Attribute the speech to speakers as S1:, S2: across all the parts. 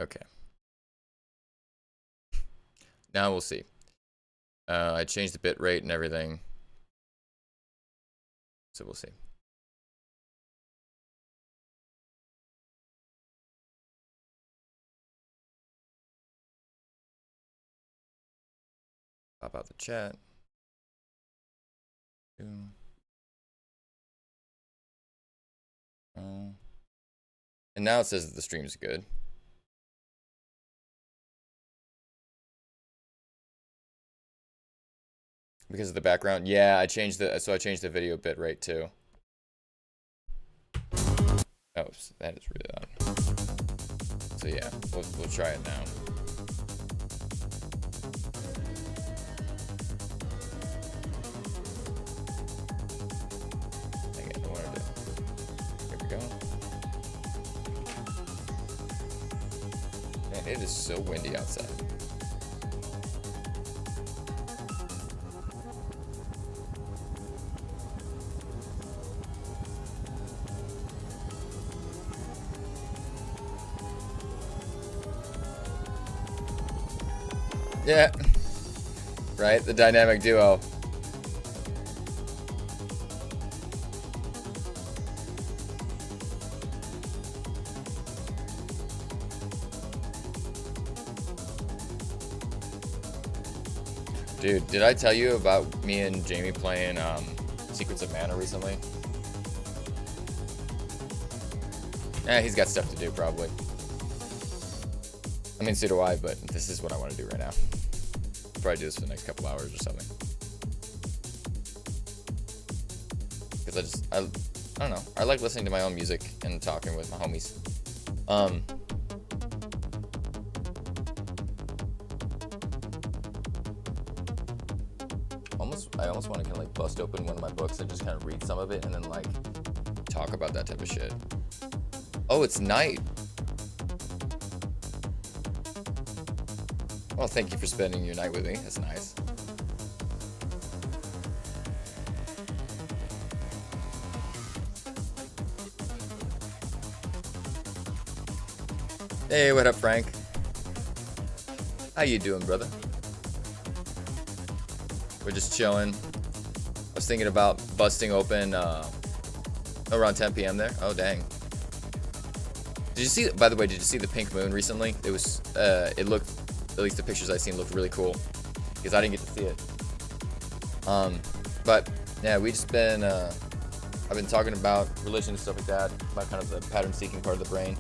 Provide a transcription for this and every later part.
S1: Okay. Now we'll see. I changed the bit rate and everything. So we'll see. Pop out the chat. And now it says that the stream is good. Because of the background? Yeah, I changed the video bit rate too. Oh, that is really loud. So yeah, we'll try it now. Dang it, I wanted to. Here we go. Man, it is so windy outside. Yeah, right, the dynamic duo. Dude, did I tell you about me and Jamie playing Secrets of Mana recently? He's got stuff to do probably. I mean, so do I, but this is what I want to do right now. Probably do this for the next couple hours or something. Because I don't know. I like listening to my own music and talking with my homies. I almost want to kind of like bust open one of my books and just kind of read some of it and then like talk about that type of shit. Oh, it's night. Well, thank you for spending your night with me. That's nice. Hey, what up, Frank? How you doing, brother? We're just chilling. I was thinking about busting open around 10 p.m. there. Oh, dang. Did you see, by the way, did you see the pink moon recently? It was, it looked, at least the pictures I've seen looked really cool. Because I didn't get to see it. But, yeah, we just been, I've been talking about religion and stuff like that. About kind of the pattern-seeking part of the brain.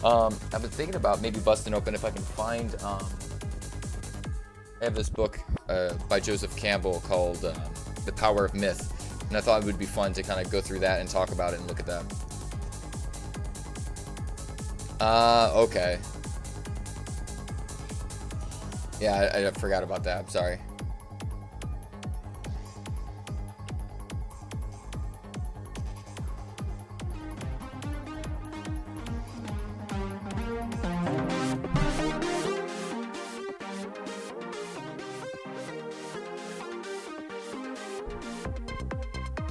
S1: I've been thinking about maybe busting open if I can find, I have this book by Joseph Campbell called The Power of Myth. And I thought it would be fun to kind of go through that and talk about it and look at that. Okay. Yeah, I forgot about that. I'm sorry.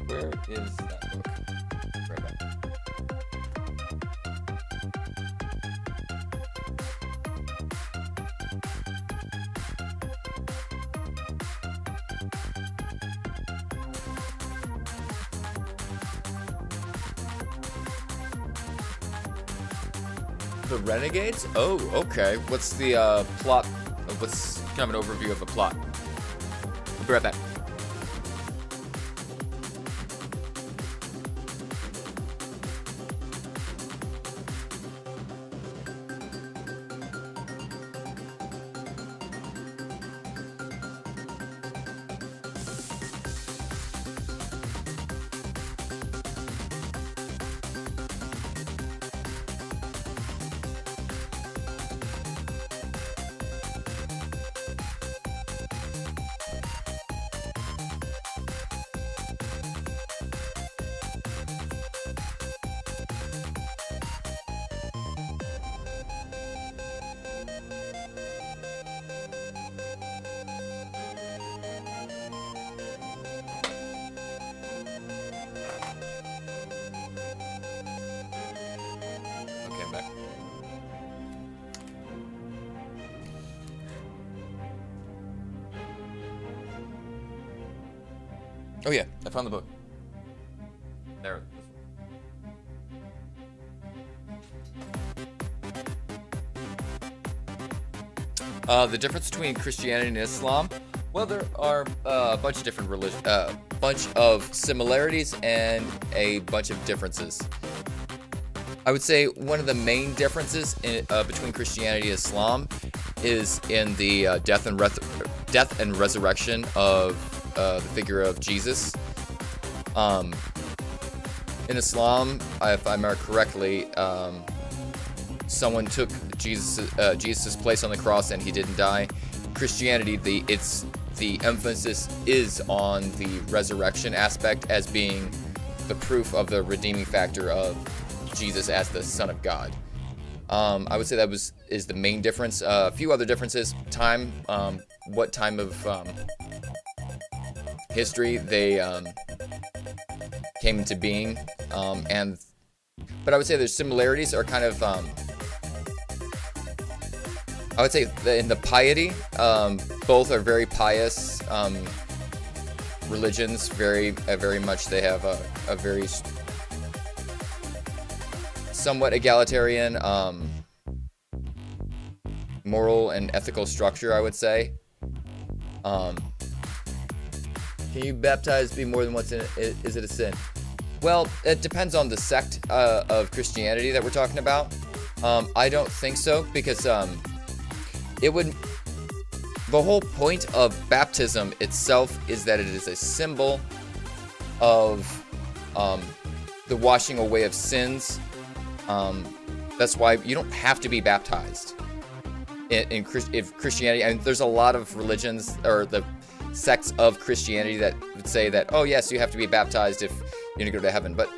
S1: Where is that book? Right back. The Renegades? Oh, okay. What's the plot? What's kind of an overview of the plot? I'll be right back. Oh yeah, I found the book. There. The difference between Christianity and Islam. Well, there are a bunch of different bunch of similarities and a bunch of differences. I would say one of the main differences between Christianity and Islam is in the death and resurrection of the figure of Jesus. In Islam, if I remember correctly, someone took Jesus's place on the cross and he didn't die. Christianity, the emphasis is on the resurrection aspect as being the proof of the redeeming factor of Jesus as the Son of God. I would say that is the main difference. A few other differences: time, what time of history they came into being, but I would say their similarities are kind of I would say in the piety, both are very pious religions. Very much they have a very somewhat egalitarian moral and ethical structure, I would say. Can you baptize be more than once in it? Is it a sin? Well, it depends on the sect of Christianity that we're talking about. I don't think so, because it would. The whole point of baptism itself is that it is a symbol of the washing away of sins. That's why you don't have to be baptized in Christianity. I mean, there's a lot of religions or the sects of Christianity that would say that, oh yes, you have to be baptized if you're gonna go to heaven, but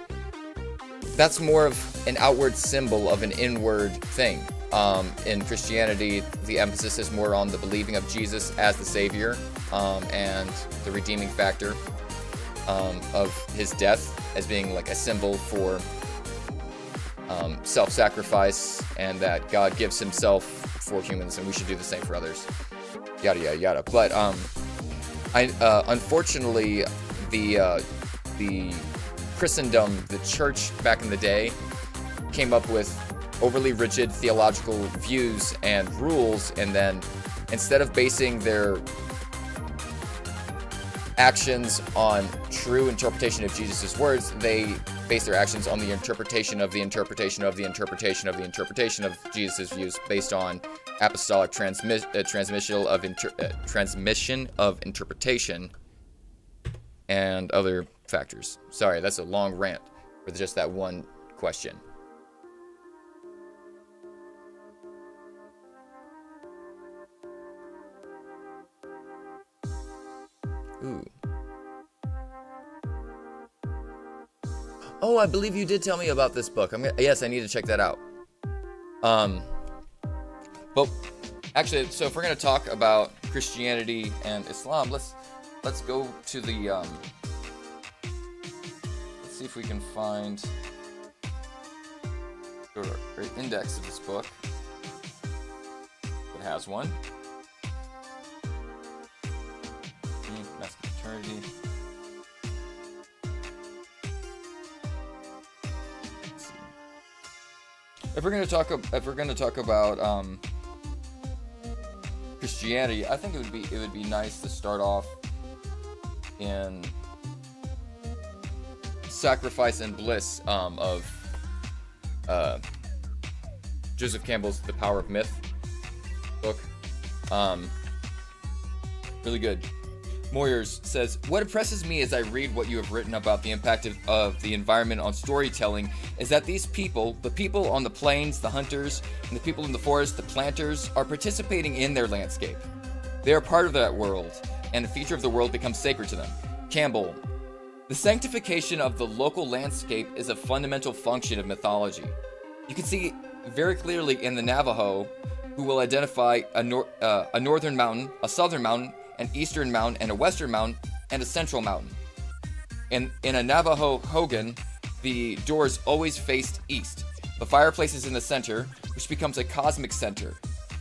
S1: that's more of an outward symbol of an inward thing. In Christianity, the emphasis is more on the believing of Jesus as the Savior, and the redeeming factor of his death as being like a symbol for self-sacrifice, and that God gives himself for humans and we should do the same for others, yada yada yada. But unfortunately, the Christendom, the church back in the day, came up with overly rigid theological views and rules, and then instead of basing their actions on true interpretation of Jesus' words, they base their actions on the interpretation of the interpretation of the interpretation of the interpretation of Jesus' views, based on apostolic transmission of interpretation and other factors. Sorry, that's a long rant for just that one question. Ooh. Oh, I believe you did tell me about this book. Yes, I need to check that out. But actually, so if we're gonna talk about Christianity and Islam, let's go to the let's see if we can find sort of an index of this book. It has one. Masculine paternity. If we're gonna talk about Christianity, I think it would be nice to start off in Sacrifice and Bliss of Joseph Campbell's The Power of Myth book. Really good. Moyers says, what impresses me as I read what you have written about the impact of the environment on storytelling is that these people, the people on the plains, the hunters, and the people in the forest, the planters, are participating in their landscape. They are part of that world, and a feature of the world becomes sacred to them. Campbell, the sanctification of the local landscape is a fundamental function of mythology. You can see very clearly in the Navajo, who will identify a northern mountain, a southern mountain, an eastern mountain, and a western mountain, and a central mountain. In a Navajo Hogan, the doors always faced east. The fireplace is in the center, which becomes a cosmic center,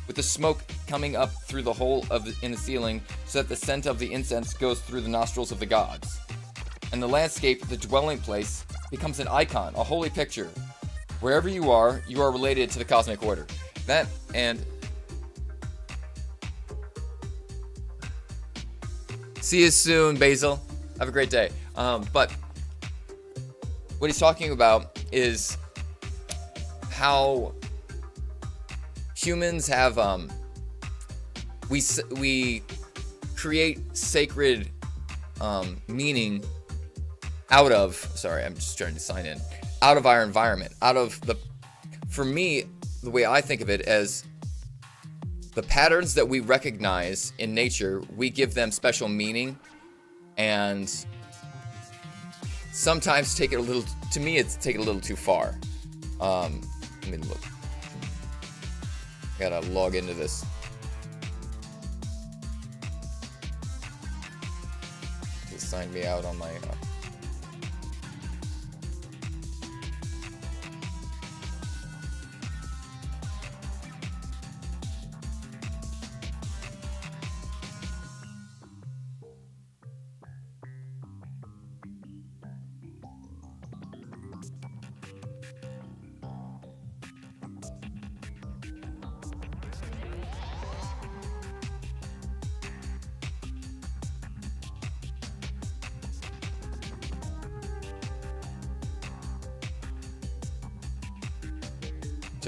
S1: with the smoke coming up through the hole in the ceiling so that the scent of the incense goes through the nostrils of the gods. And the landscape, the dwelling place, becomes an icon, a holy picture. Wherever you are related to the cosmic order. That, and see you soon, Basil. Have a great day. But what he's talking about is how humans have we create sacred meaning out of, sorry, I'm just trying to sign in, out of our environment, for me, the way I think of it as the patterns that we recognize in nature, we give them special meaning, and sometimes take it a little, to me, it's take it a little too far. Let me look. I gotta log into this. Just signed me out on my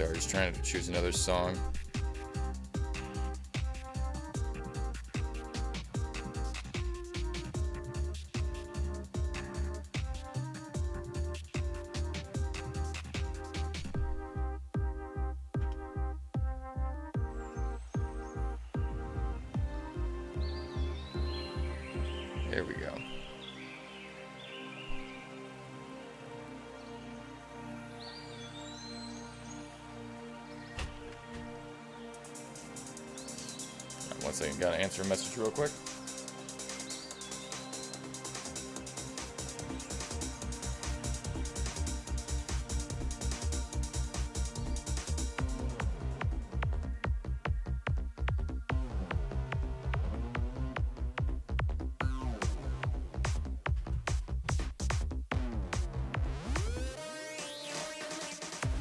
S1: sorry, just trying to choose another song. There we go. One second, gotta answer a message real quick.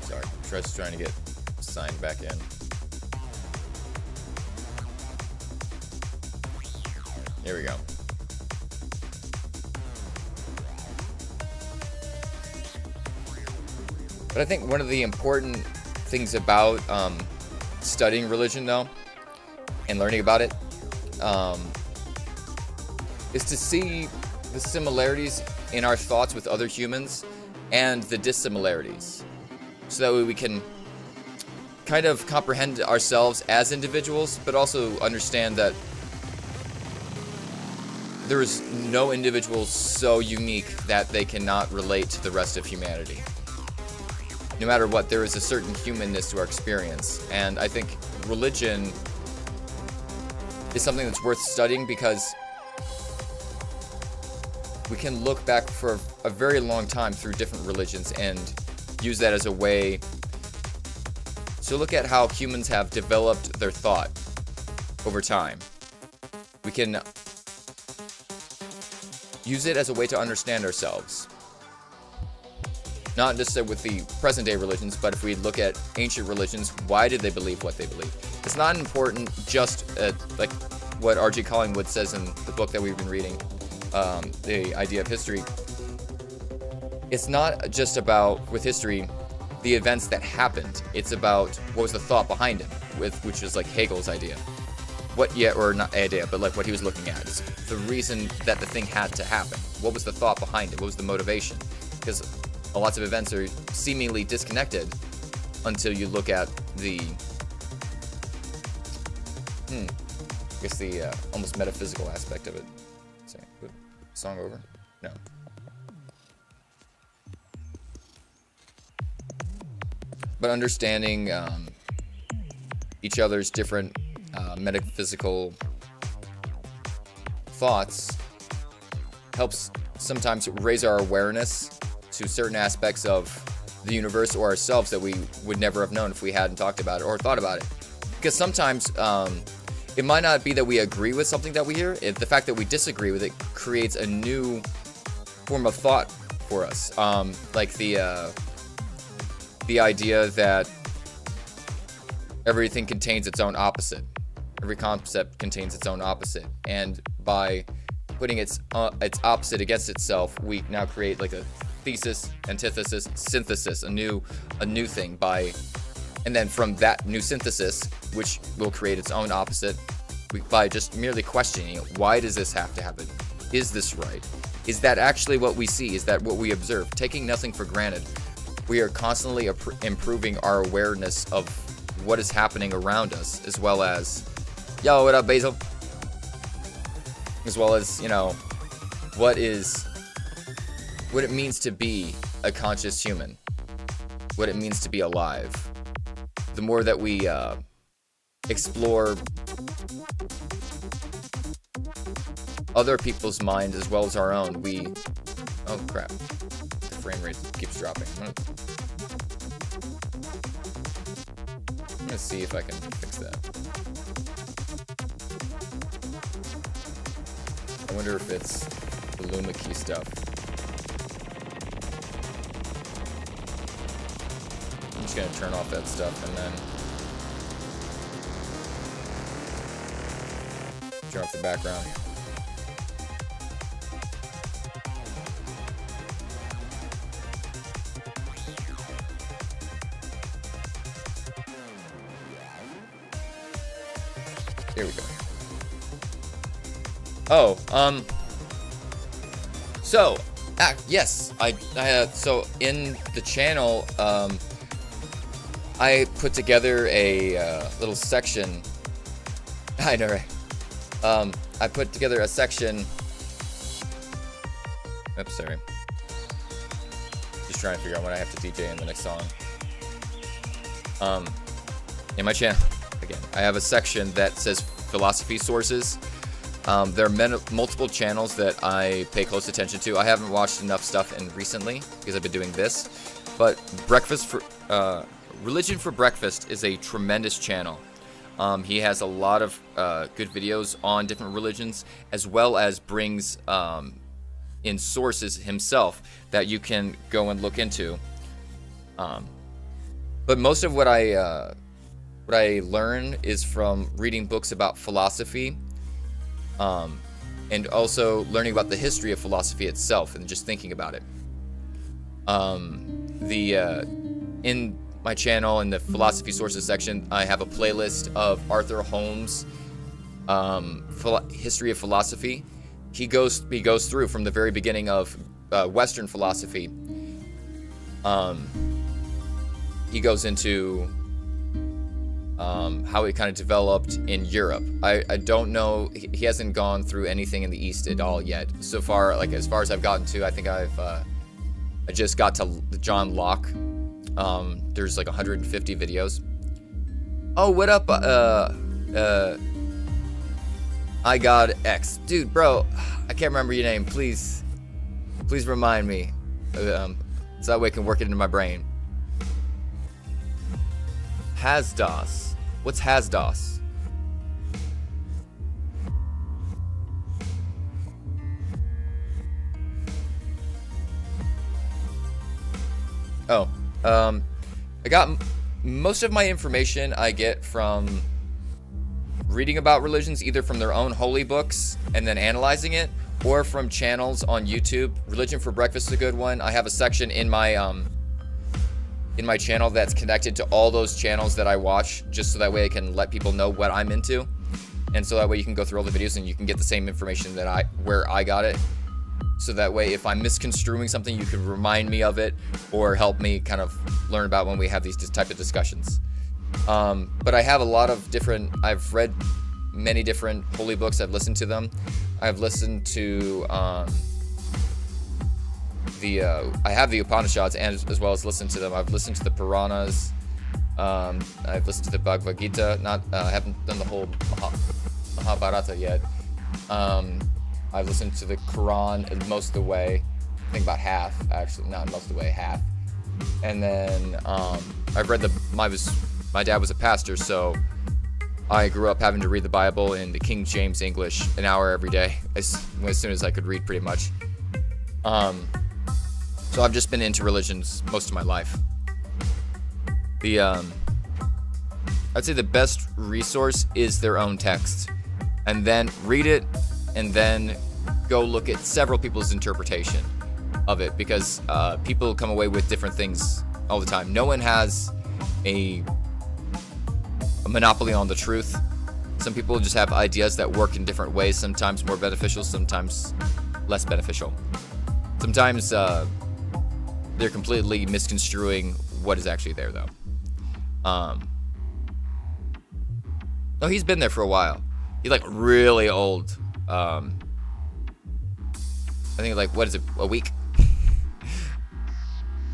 S1: Sorry, just trying to get signed back in. Here we go. But I think one of the important things about studying religion, though, and learning about it, is to see the similarities in our thoughts with other humans and the dissimilarities. So that way we can kind of comprehend ourselves as individuals, but also understand that there is no individual so unique that they cannot relate to the rest of humanity. No matter what, there is a certain humanness to our experience. And I think religion is something that's worth studying because we can look back for a very long time through different religions and use that as a way to look at how humans have developed their thought over time. We can use it as a way to understand ourselves. Not just with the present day religions, but if we look at ancient religions, why did they believe what they believe? It's not important just like what R.G. Collingwood says in the book that we've been reading, The Idea of History. It's not just about, with history, the events that happened. It's about what was the thought behind it, which is like Hegel's idea. Or not idea, but like what he was looking at. It's the reason that the thing had to happen. What was the thought behind it? What was the motivation? Because lots of events are seemingly disconnected until you look at the, I guess the almost metaphysical aspect of it. Song over? No. But understanding each other's different metaphysical thoughts helps sometimes raise our awareness to certain aspects of the universe or ourselves that we would never have known if we hadn't talked about it or thought about it. Because sometimes it might not be that we agree with something that we hear. The fact that we disagree with it creates a new form of thought for us. Like the idea that everything contains its own opposite. Every concept contains its own opposite, and by putting its opposite against itself, we now create like a thesis, antithesis, synthesis, a new thing and then from that new synthesis, which will create its own opposite, by just merely questioning it. Why does this have to happen? Is this right? Is that actually what we see? Is that what we observe? Taking nothing for granted, we are constantly improving our awareness of what is happening around us, as well as, yo, what up, Basil? As well as, what it means to be a conscious human, what it means to be alive. The more that we explore other people's minds as well as our own, oh crap, the frame rate keeps dropping. I'm gonna see if I can fix that. I wonder if it's the Luma key stuff. I'm just gonna turn off that stuff and then turn off the background. Here we go. Oh, so, yes, so in the channel, I put together a little section. I know, right? I put together a section. Oops, sorry. Just trying to figure out when I have to DJ in the next song. In my channel, again, I have a section that says philosophy sources. There are multiple channels that I pay close attention to. I haven't watched enough stuff recently because I've been doing this, but Religion for Breakfast is a tremendous channel. He has a lot of good videos on different religions, as well as brings in sources himself that you can go and look into. But most of what I learn is from reading books about philosophy, and also learning about the history of philosophy itself and just thinking about it. In my channel, in the philosophy sources section, I have a playlist of Arthur Holmes' history of philosophy. He goes through from the very beginning of Western philosophy. He goes into how it kind of developed in Europe. I don't know. He hasn't gone through anything in the East at all yet. So far, like as far as I've gotten to, I think I just got to John Locke. There's like 150 videos. Oh, what up? I got X, dude, bro. I can't remember your name. Please remind me. So that way I can work it into my brain. Hasdos. What's Hasdos? Oh, I got most of my information I get from reading about religions, either from their own holy books and then analyzing it, or from channels on YouTube. Religion for Breakfast is a good one. I have a section in my channel that's connected to all those channels that I watch, just so that way I can let people know what I'm into, and so that way you can go through all the videos and you can get the same information that where I got it. So that way, if I'm misconstruing something, you can remind me of it or help me kind of learn about when we have these type of discussions. But I have a lot of I've read many different holy books. I've listened to them. I've listened to I have the Upanishads as well as listened to them. I've listened to the Puranas. I've listened to the Bhagavad Gita. I haven't done the whole Mahabharata yet. I've listened to the Quran most of the way. I think about half, actually. Not most of the way, half. And then I've read my dad was a pastor, so I grew up having to read the Bible in the King James English an hour every day, as soon as I could read, pretty much. Um, so I've just been into religions most of my life. The I'd say the best resource is their own text, and then read it, and then go look at several people's interpretation of it, because people come away with different things all the time. No one has a monopoly on the truth. Some people just have ideas that work in different ways, sometimes more beneficial, sometimes less beneficial. Sometimes they're completely misconstruing what is actually there, though. No, he's been there for a while. He's like really old. I think like, what is it, a week?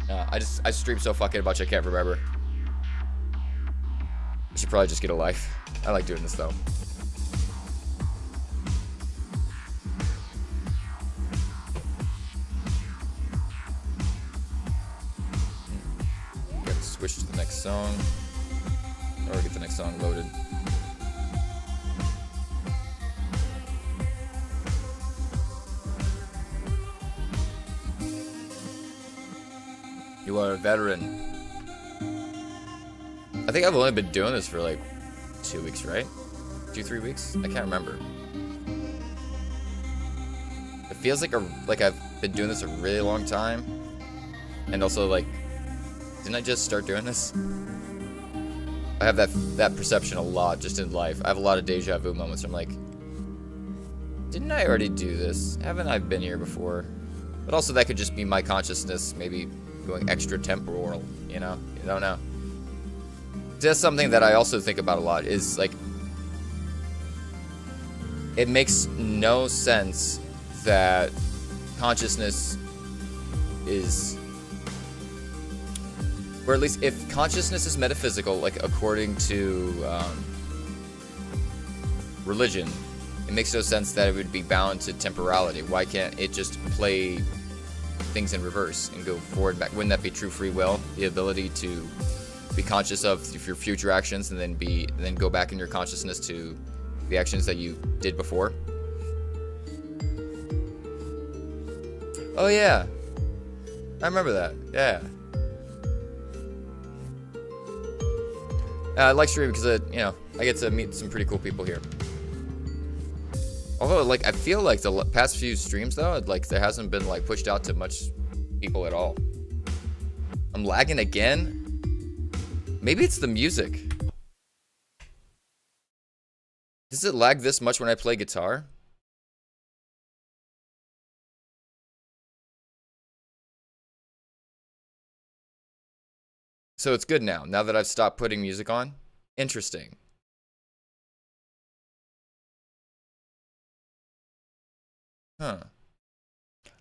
S1: I stream so fucking much I can't remember. I should probably just get a life. I like doing this though. Gotta switch to the next song, or get the next song loaded. You are a veteran. I think I've only been doing this for like 2 weeks, right? 2-3 weeks? I can't remember. It feels like I've been doing this a really long time. And also like, didn't I just start doing this? I have that perception a lot just in life. I have a lot of deja vu moments where I'm like, didn't I already do this? Haven't I been here before? But also that could just be my consciousness maybe going extra temporal, you know? You don't know. That's something that I also think about a lot, is like, it makes no sense that consciousness is, or at least if consciousness is metaphysical, like according to religion, it makes no sense that it would be bound to temporality. Why can't it just play things in reverse and go forward and back? Wouldn't that be true free will? The ability to be conscious of your future actions and then go back in your consciousness to the actions that you did before. Oh yeah, I remember that. Yeah. I like streaming because I get to meet some pretty cool people here. Although like I feel like the past few streams though, like there hasn't been like pushed out to much people at all. I'm lagging again. Maybe it's the music. Does it lag this much when I play guitar? So it's good now that I've stopped putting music on. Interesting. Huh.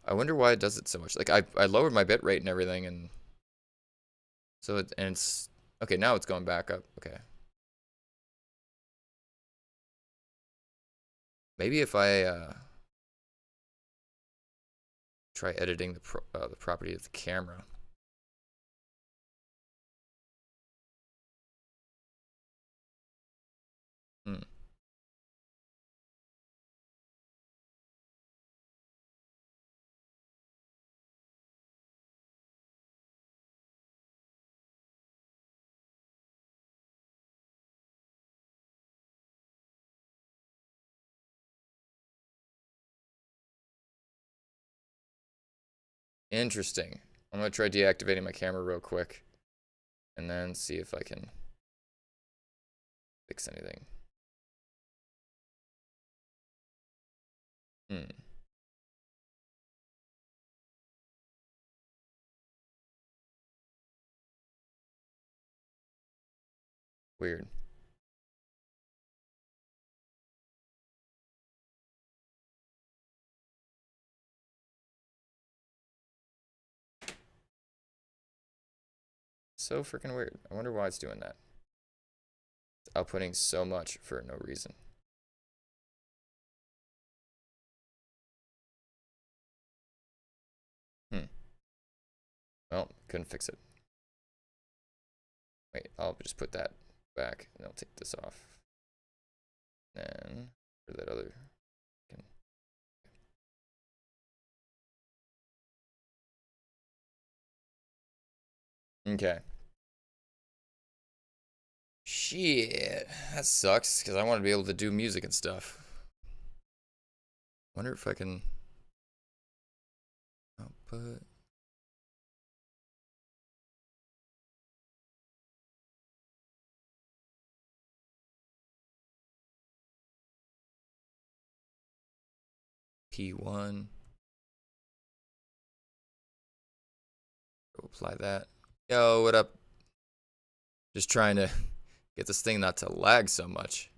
S1: I wonder why it does it so much. Like I lowered my bit rate and everything, and so it's okay, now it's going back up. Okay. Maybe if I try editing the property of the camera. Hmm. Interesting. I'm gonna try deactivating my camera real quick, and then see if I can fix anything. Hmm. Weird. So freaking weird. I wonder why it's doing that. It's outputting so much for no reason. Hmm. Well, couldn't fix it. Wait, I'll just put that back, and I'll take this off. Then, for that other... Okay. Shit, that sucks because I want to be able to do music and stuff. Wonder if I can output. P1. Apply that. Yo, what up? Just trying to get this thing not to lag so much.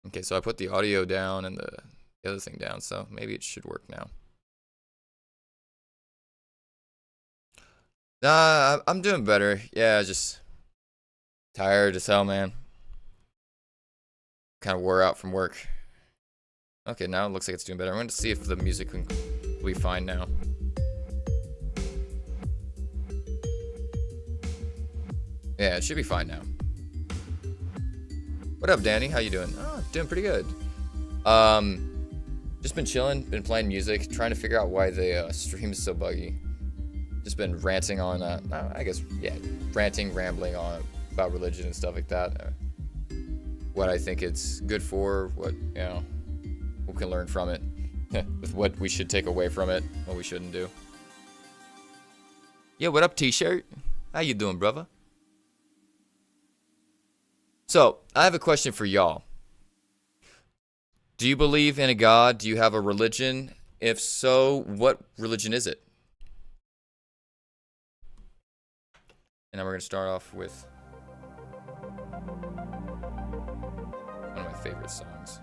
S1: Okay, so I put the audio down and the other thing down, so maybe it should work now. Nah, I'm doing better. Yeah, just tired as hell, man. Kind of wore out from work. Okay, now it looks like it's doing better. I'm going to see if the music will be fine now. Yeah, it should be fine now. What up, Danny? How you doing? Oh, doing pretty good. Just been chilling, been playing music, trying to figure out why the stream is so buggy. Just been ranting on, I guess, yeah, ranting, rambling on about religion and stuff like that. What I think it's good for, what, you know, we can learn from it, with what we should take away from it, what we shouldn't do. Yeah, what up, T-shirt? How you doing, brother? So, I have a question for y'all. Do you believe in a God? Do you have a religion? If so, what religion is it? And then we're going to start off with one of my favorite songs.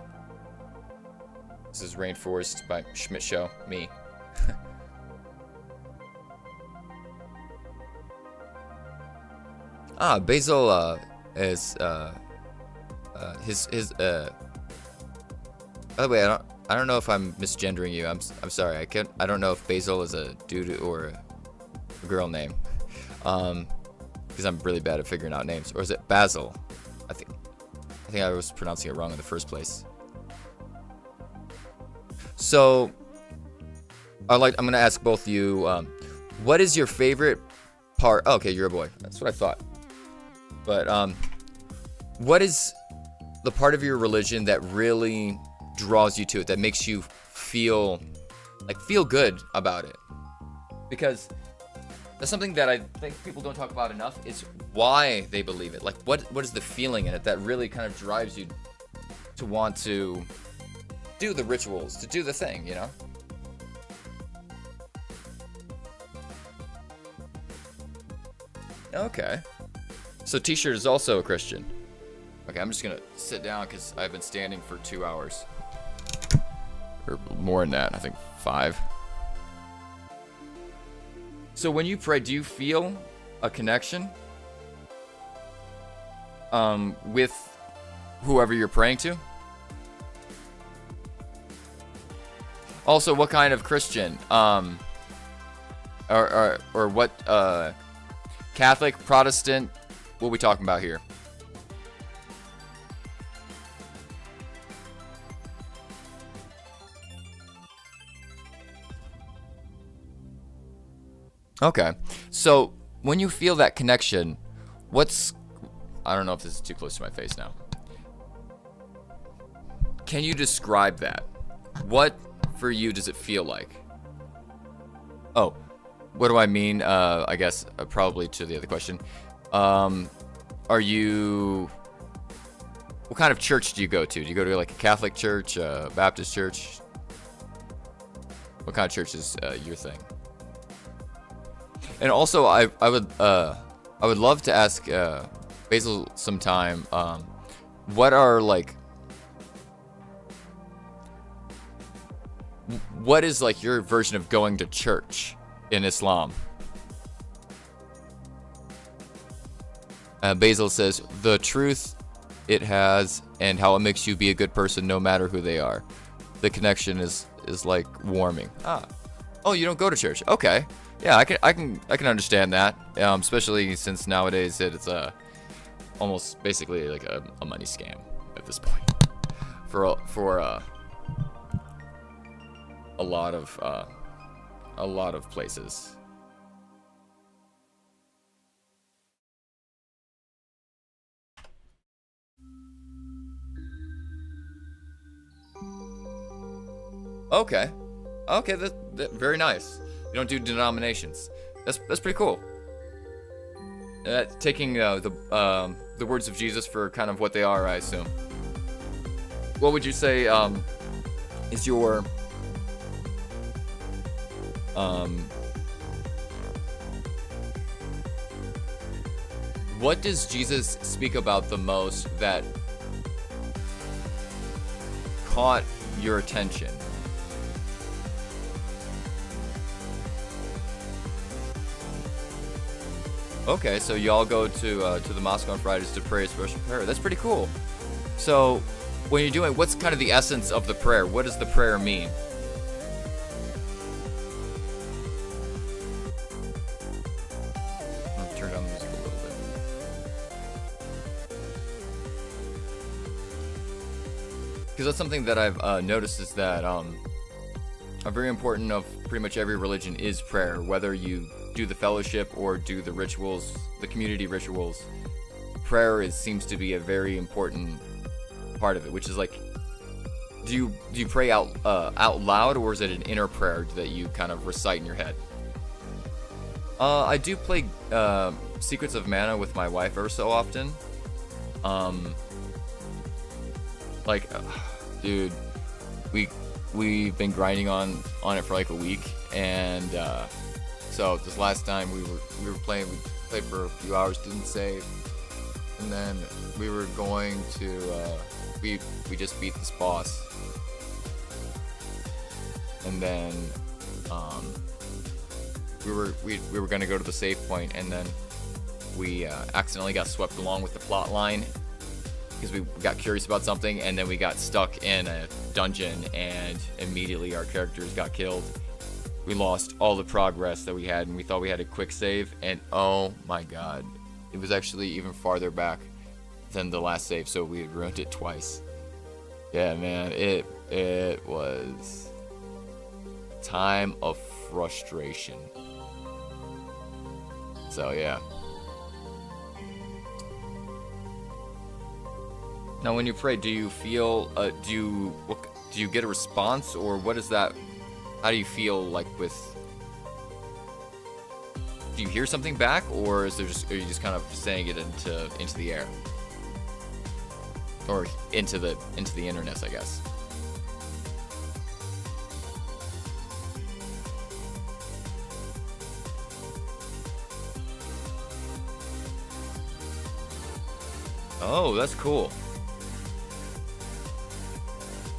S1: This is Rainforest by Schmidt Show, me. Basil is his by the way, I don't know if I'm misgendering you. I'm sorry. I don't know if Basil is a dude or a girl name. Because I'm really bad at figuring out names. Or is it Basil? I think I was pronouncing it wrong in the first place. So I'm gonna ask both of you, what is your favorite part? Oh, okay, you're a boy. That's what I thought. But what is the part of your religion that really draws you to it, that makes you feel good about it? Because that's something that I think people don't talk about enough, is why they believe it. Like, what is the feeling in it that really kind of drives you to want to do the rituals, to do the thing, you know? Okay. So T-shirt is also a Christian. Okay, I'm just gonna sit down because I've been standing for 2 hours. Or more than that, I think 5. So when you pray, do you feel a connection with whoever you're praying to? Also, what kind of Christian? Or what Catholic, Protestant, what are we talking about here? Okay, so when you feel that connection, I don't know if this is too close to my face now. Can you describe that? What, for you, does it feel like? Oh, what do I mean? I guess probably to the other question. What kind of church do you go to? Do you go to like a Catholic church, a Baptist church? What kind of church is your thing? And also, I would love to ask Basil sometime. What is like your version of going to church in Islam? Basil says the truth it has and how it makes you be a good person no matter who they are. The connection is like warming. Oh, you don't go to church? Okay. Yeah, I can understand that, especially since nowadays it's almost basically like a money scam at this point for a lot of a lot of places. Okay. Okay, that very nice. You don't do denominations. That's pretty cool. Taking the words of Jesus for kind of what they are, I assume. What would you say is your what does Jesus speak about the most that caught your attention? Okay, so y'all go to the mosque on Fridays to pray a special prayer. That's pretty cool. So, when you're doing, what's kind of the essence of the prayer? What does the prayer mean? I'll turn down the music a little bit. Because that's something that I've noticed is that a very important of pretty much every religion is prayer, whether you do the fellowship or do the rituals, the community rituals. Prayer seems to be a very important part of it, which is like, do you pray out loud, or is it an inner prayer that you kind of recite in your head? I do play Secrets of Mana with my wife ever so often. Dude, we've been grinding on it for like a week, and so this last time we were playing, we played for a few hours, didn't save, and then we were going to we just beat this boss, and then we were gonna go to the save point, and then we accidentally got swept along with the plot line because we got curious about something, and then we got stuck in a dungeon, and immediately our characters got killed. We lost all the progress that we had, and we thought we had a quick save, and oh my god, it was actually even farther back than the last save, so we had ruined it twice. Yeah, man, it was time of frustration. So yeah. Now, when you pray, do you feel do you get a response, or what is that? How do you feel like with? Do you hear something back, or are you just kind of saying it into the air, or into the internet, I guess? Oh, that's cool.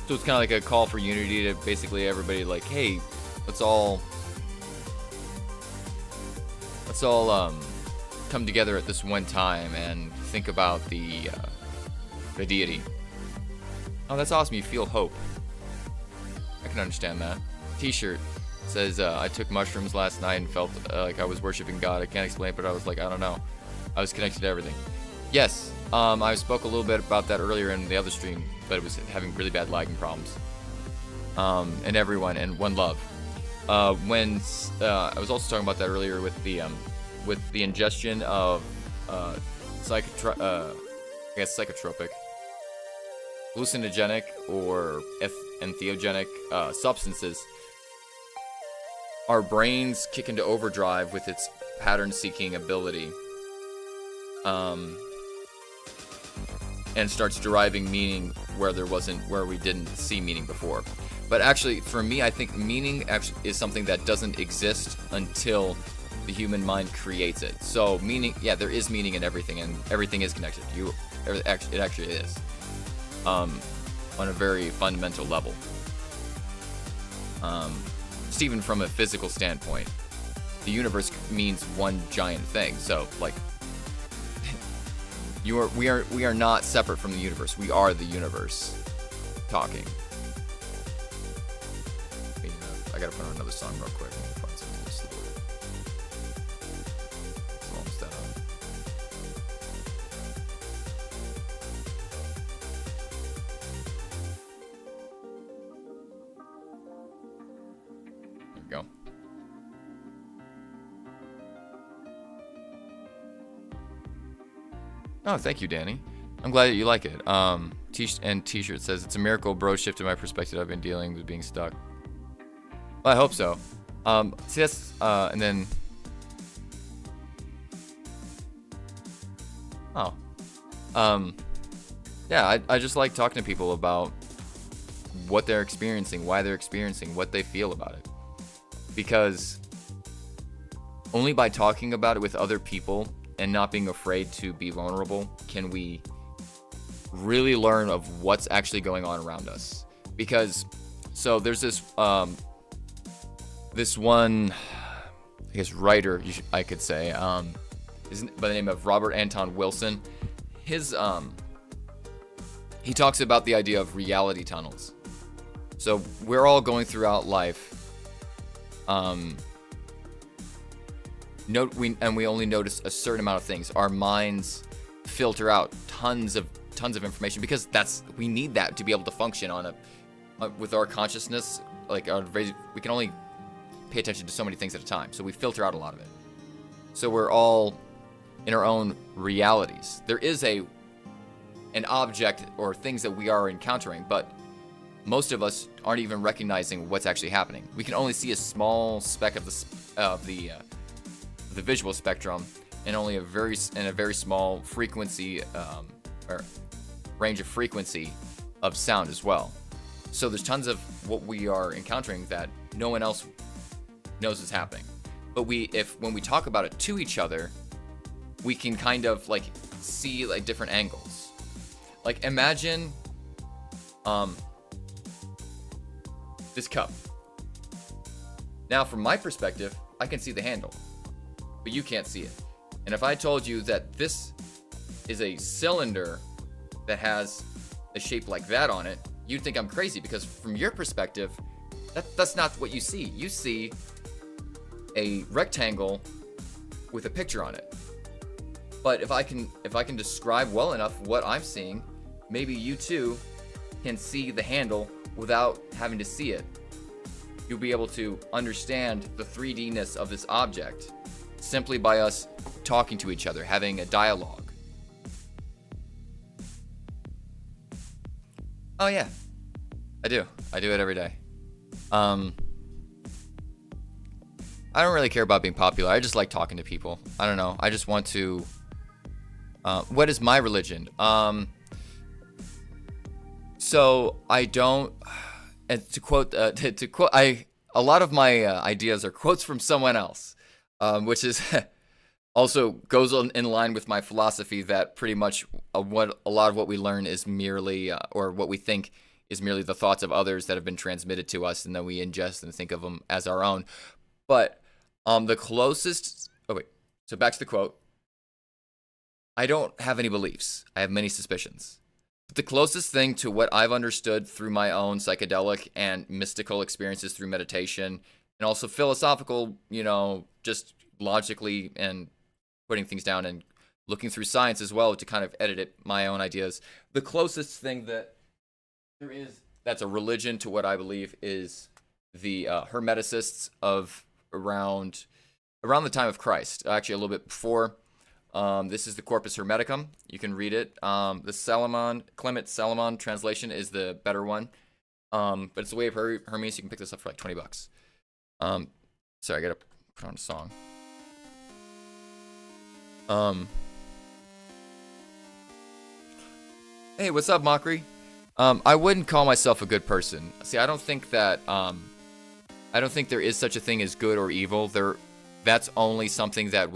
S1: So it's kind of like a call for unity to basically everybody, like, hey, let's all come together at this one time and think about the deity. Oh, that's awesome. You feel hope. I can understand that. T-shirt says, I took mushrooms last night and felt like I was worshiping God. I can't explain it, but I was like, I don't know. I was connected to everything. Yes, I spoke a little bit about that earlier in the other stream, but it was having really bad lagging problems. And everyone, and one love. I was also talking about that earlier with the ingestion of psychotropic, hallucinogenic, or entheogenic substances. Our brains kick into overdrive with its pattern-seeking ability. And starts deriving meaning where we didn't see meaning before. But actually, for me, I think meaning actually is something that doesn't exist until the human mind creates it. So meaning, yeah, there is meaning in everything, and everything is connected. It actually is, on a very fundamental level. Just even from a physical standpoint, the universe means one giant thing. So like, we are not separate from the universe. We are the universe talking. I gotta put on another song real quick. Find something to slow that up. There we go. Oh, thank you, Danny. I'm glad that you like it. T-shirt says it's a miracle, bro. Shifted my perspective. I've been dealing with being stuck. Well, I hope so. See, that's and then. Oh. Yeah, I just like talking to people about what they're experiencing, why they're experiencing, what they feel about it. Because only by talking about it with other people and not being afraid to be vulnerable can we really learn of what's actually going on around us. Because, so there's this this one, I guess, writer, I could say, is by the name of Robert Anton Wilson. He talks about the idea of reality tunnels. So we're all going throughout life, we only notice a certain amount of things. Our minds filter out tons of information because we need that to be able to function with our consciousness. Like we can only pay attention to so many things at a time, so we filter out a lot of it. So we're all in our own realities. There is an object or things that we are encountering, but most of us aren't even recognizing what's actually happening. We can only see a small speck of the visual spectrum, and only a very small frequency or range of frequency of sound as well. So there's tons of what we are encountering that no one else knows is happening. But when we talk about it to each other, we can kind of like see like different angles. Like imagine this cup. Now from my perspective, I can see the handle, but you can't see it. And if I told you that this is a cylinder that has a shape like that on it, you'd think I'm crazy, because from your perspective, that's not what you see. You see a rectangle with a picture on it. But if I can describe well enough what I'm seeing, maybe you too can see the handle without having to see it. You'll be able to understand the 3D-ness of this object simply by us talking to each other, having a dialogue. Oh yeah, I do it every day. I don't really care about being popular. I just like talking to people. I don't know. I just want to. What is my religion? So I don't. And to quote, a lot of my ideas are quotes from someone else, which is also goes in line with my philosophy that pretty much what a lot of what we learn is merely, or what we think is merely the thoughts of others that have been transmitted to us, and then we ingest and think of them as our own. But the closest. Oh wait. So back to the quote. I don't have any beliefs. I have many suspicions. But the closest thing to what I've understood through my own psychedelic and mystical experiences through meditation, and also philosophical, just logically and putting things down and looking through science as well to kind of edit it, my own ideas. The closest thing that there is that's a religion to what I believe is the Hermeticists of around the time of Christ, actually a little bit before. This is the Corpus Hermeticum. You can read it. The Clement Salomon translation is the better one. But it's the Way of Hermes. You can pick this up for like $20. Sorry, I gotta put on a song. Hey, what's up, Mockery? I wouldn't call myself a good person. See, I don't think there is such a thing as good or evil. That's only something that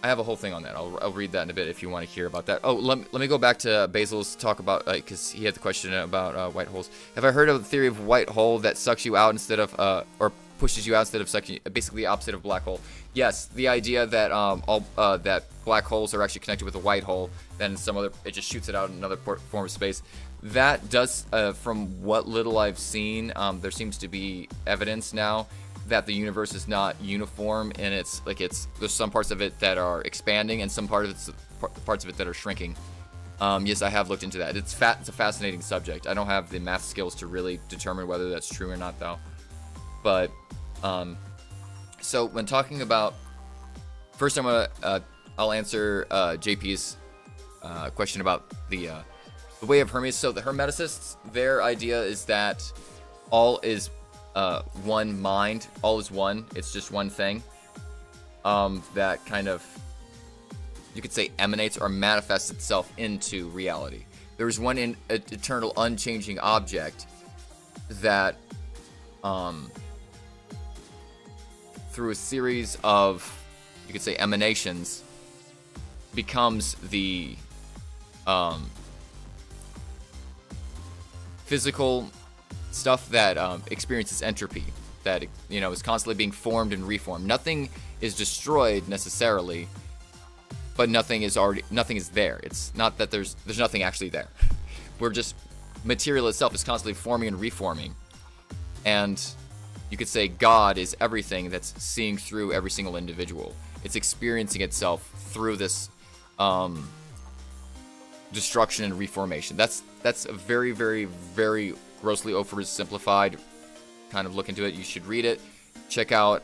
S1: I have a whole thing on that. I'll read that in a bit if you want to hear about that. Oh, let me go back to Basil's talk about, because he had the question about white holes. Have I heard of the theory of white hole that sucks you out instead of, or pushes you out instead of sucking, basically the opposite of black hole? Yes, the idea that that black holes are actually connected with a white hole, then it just shoots it out in another form of space. That does, from what little I've seen, there seems to be evidence now that the universe is not uniform, and there's some parts of it that are expanding and some parts of it that are shrinking. Yes, I have looked into that. It's a fascinating subject. I don't have the math skills to really determine whether that's true or not, though. But so when talking about first I'll answer JP's question about the way of Hermes. So the Hermeticists, their idea is that all is one mind, all is one. It's just one thing that kind of, you could say, emanates or manifests itself into reality. There is one eternal, unchanging object that, through a series of, you could say, emanations, becomes the physical stuff that experiences entropy, that, you know, is constantly being formed and reformed. Nothing is destroyed necessarily, but nothing is there. It's not that there's nothing actually there. We're just, material itself is constantly forming and reforming. And you could say God is everything that's seeing through every single individual. It's experiencing itself through this destruction and reformation. That's a very, very, very grossly oversimplified kind of look into it. You should read it. Check out,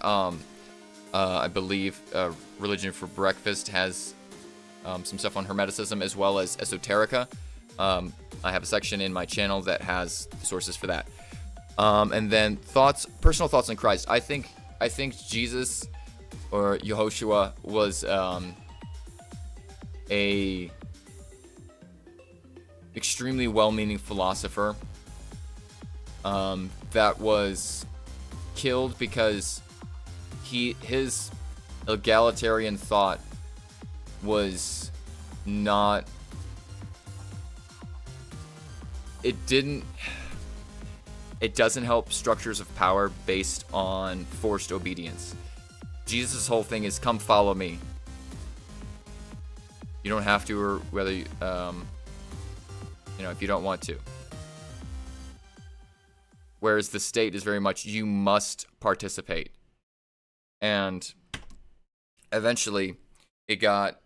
S1: I believe, Religion for Breakfast has some stuff on Hermeticism as well as Esoterica. I have a section in my channel that has sources for that. And then personal thoughts on Christ. I think Jesus, or Yehoshua, was a extremely well-meaning philosopher that was killed because his egalitarian thought was not, it doesn't help structures of power based on forced obedience. Jesus' whole thing is, come follow me. You don't have to, or whether you, if you don't want to. Whereas the state is very much, you must participate. And eventually it got,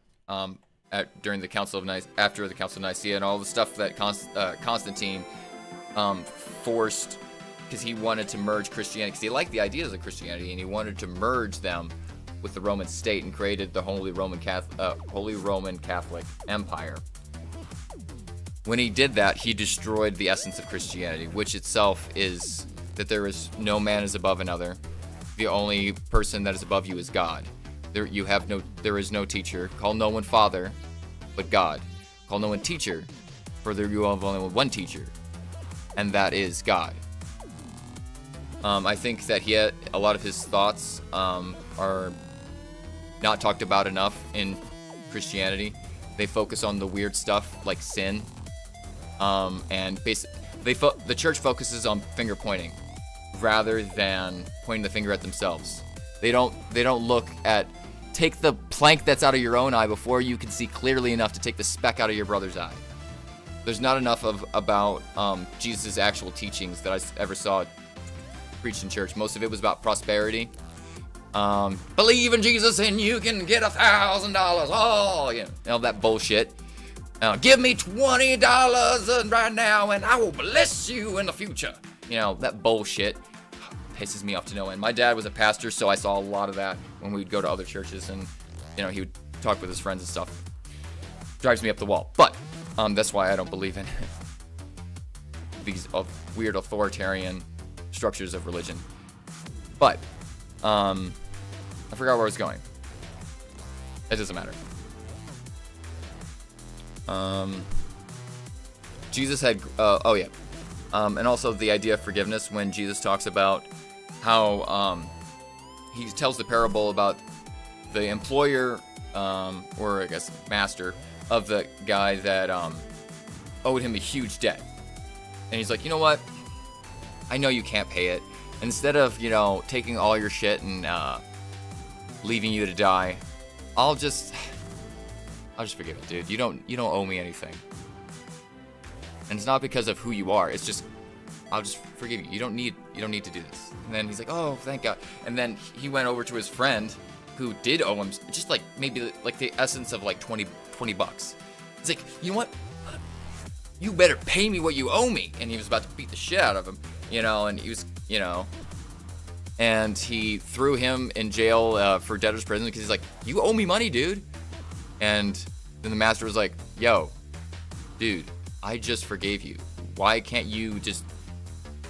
S1: during the Council of after the Council of Nicaea and all the stuff that Constantine forced, because he wanted to merge Christianity, because he liked the ideas of Christianity, and he wanted to merge them with the Roman state, and created the Holy Roman Catholic Empire. When he did that, he destroyed the essence of Christianity, which itself is that there is no man is above another. The only person that is above you is God. There is no teacher. Call no one father, but God. Call no one teacher, for you have only one teacher, and that is God. I think that a lot of his thoughts are not talked about enough in Christianity. They focus on the weird stuff like sin, and the church focuses on finger pointing rather than pointing the finger at themselves. They don't look at, take the plank that's out of your own eye before you can see clearly enough to take the speck out of your brother's eye. There's not enough about Jesus' actual teachings that I ever saw preached in church. Most of it was about prosperity. Believe in Jesus and you can get $1,000. Oh, all that bullshit. Give me $20 right now and I will bless you in the future. That bullshit pisses me off to no end. My dad was a pastor, so I saw a lot of that when we would go to other churches, and he would talk with his friends and stuff. Drives me up the wall. But that's why I don't believe in these weird authoritarian structures of religion. But I forgot where I was going. It doesn't matter. Jesus had and also the idea of forgiveness, when Jesus talks about how he tells the parable about the employer, or I guess master of the guy that owed him a huge debt. And he's like, you know what? I know you can't pay it. Instead of, taking all your shit and leaving you to die, I'll just forgive it, dude. You don't owe me anything. And it's not because of who you are. It's just, I'll just forgive you. You don't need to do this. And then he's like, oh, thank God. And then he went over to his friend who did owe him just like maybe like the essence of like $20. He's like, you know what? You better pay me what you owe me. And he was about to beat the shit out of him, and he was, and he threw him in jail for debtor's prison because he's like, you owe me money, dude. And then the master was like, yo, dude, I just forgave you. Why can't you just,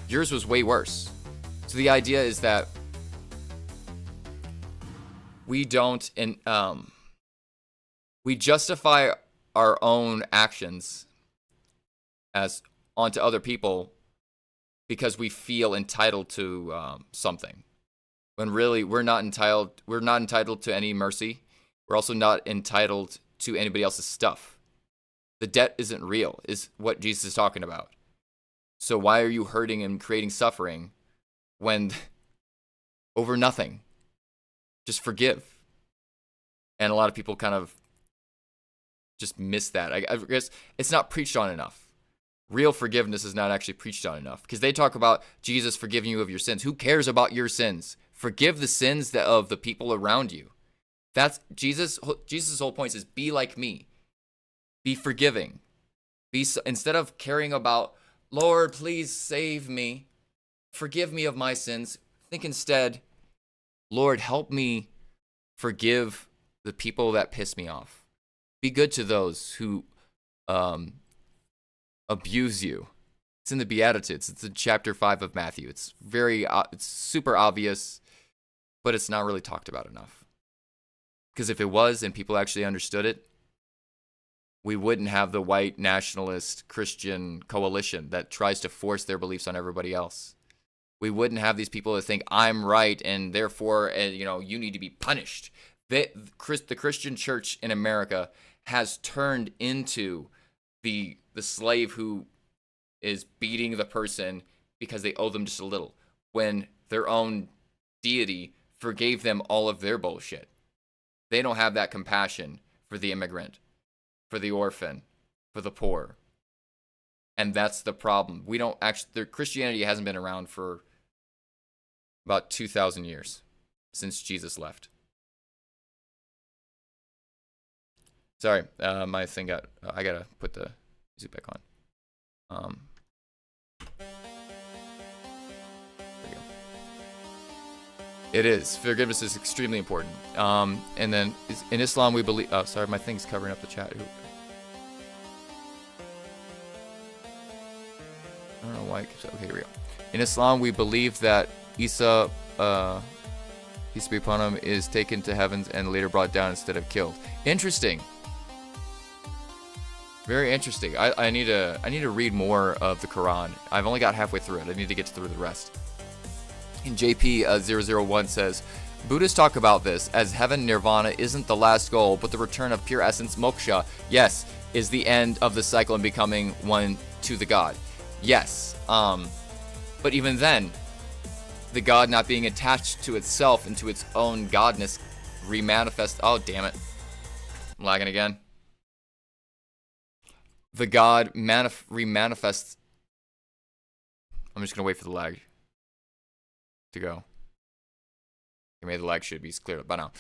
S1: yours was way worse. So the idea is that we don't, we justify our own actions as onto other people because we feel entitled to something, when really we're not entitled to any mercy. We're also not entitled to anybody else's stuff. The debt isn't real, is what Jesus is talking about. So why are you hurting and creating suffering when over nothing? Just forgive. And a lot of people kind of just miss that. I guess it's not preached on enough. Real forgiveness is not actually preached on enough, because they talk about Jesus forgiving you of your sins. Who cares about your sins? Forgive the sins of the people around you. That's Jesus' whole point is be like me. Be forgiving. Instead of caring about, Lord, please save me. Forgive me of my sins. Think instead, Lord, help me forgive the people that piss me off. Be good to those who abuse you. It's in the Beatitudes. It's in chapter 5 of Matthew. It's it's super obvious, but it's not really talked about enough. Because if it was and people actually understood it, we wouldn't have the white nationalist Christian coalition that tries to force their beliefs on everybody else. We wouldn't have these people that think I'm right and therefore, you need to be punished. The Christian church in America has turned into the slave who is beating the person because they owe them just a little, when their own deity forgave them all of their bullshit. They don't have that compassion for the immigrant, for the orphan, for the poor. And that's the problem. Christianity hasn't been around for about 2,000 years since Jesus left. Sorry, my thing I gotta put the music back on. There we go. It is. Forgiveness is extremely important. And then in Islam we believe, oh, sorry, my thing's covering up the chat. I don't know why it keeps, okay, here we go. In Islam we believe that Isa, peace be upon him, is taken to heavens and later brought down instead of killed. Interesting. Very interesting. I need to read more of the Quran. I've only got halfway through it. I need to get through the rest. And JP001 says, Buddhists talk about this as heaven, nirvana, isn't the last goal, but the return of pure essence, moksha, yes, is the end of the cycle and becoming one to the God. Yes. But even then, the God not being attached to itself and to its own godness remanifest. Oh, damn it. I'm lagging again. The God remanifests. I'm just going to wait for the lag to go. Maybe the lag should be cleared up by now.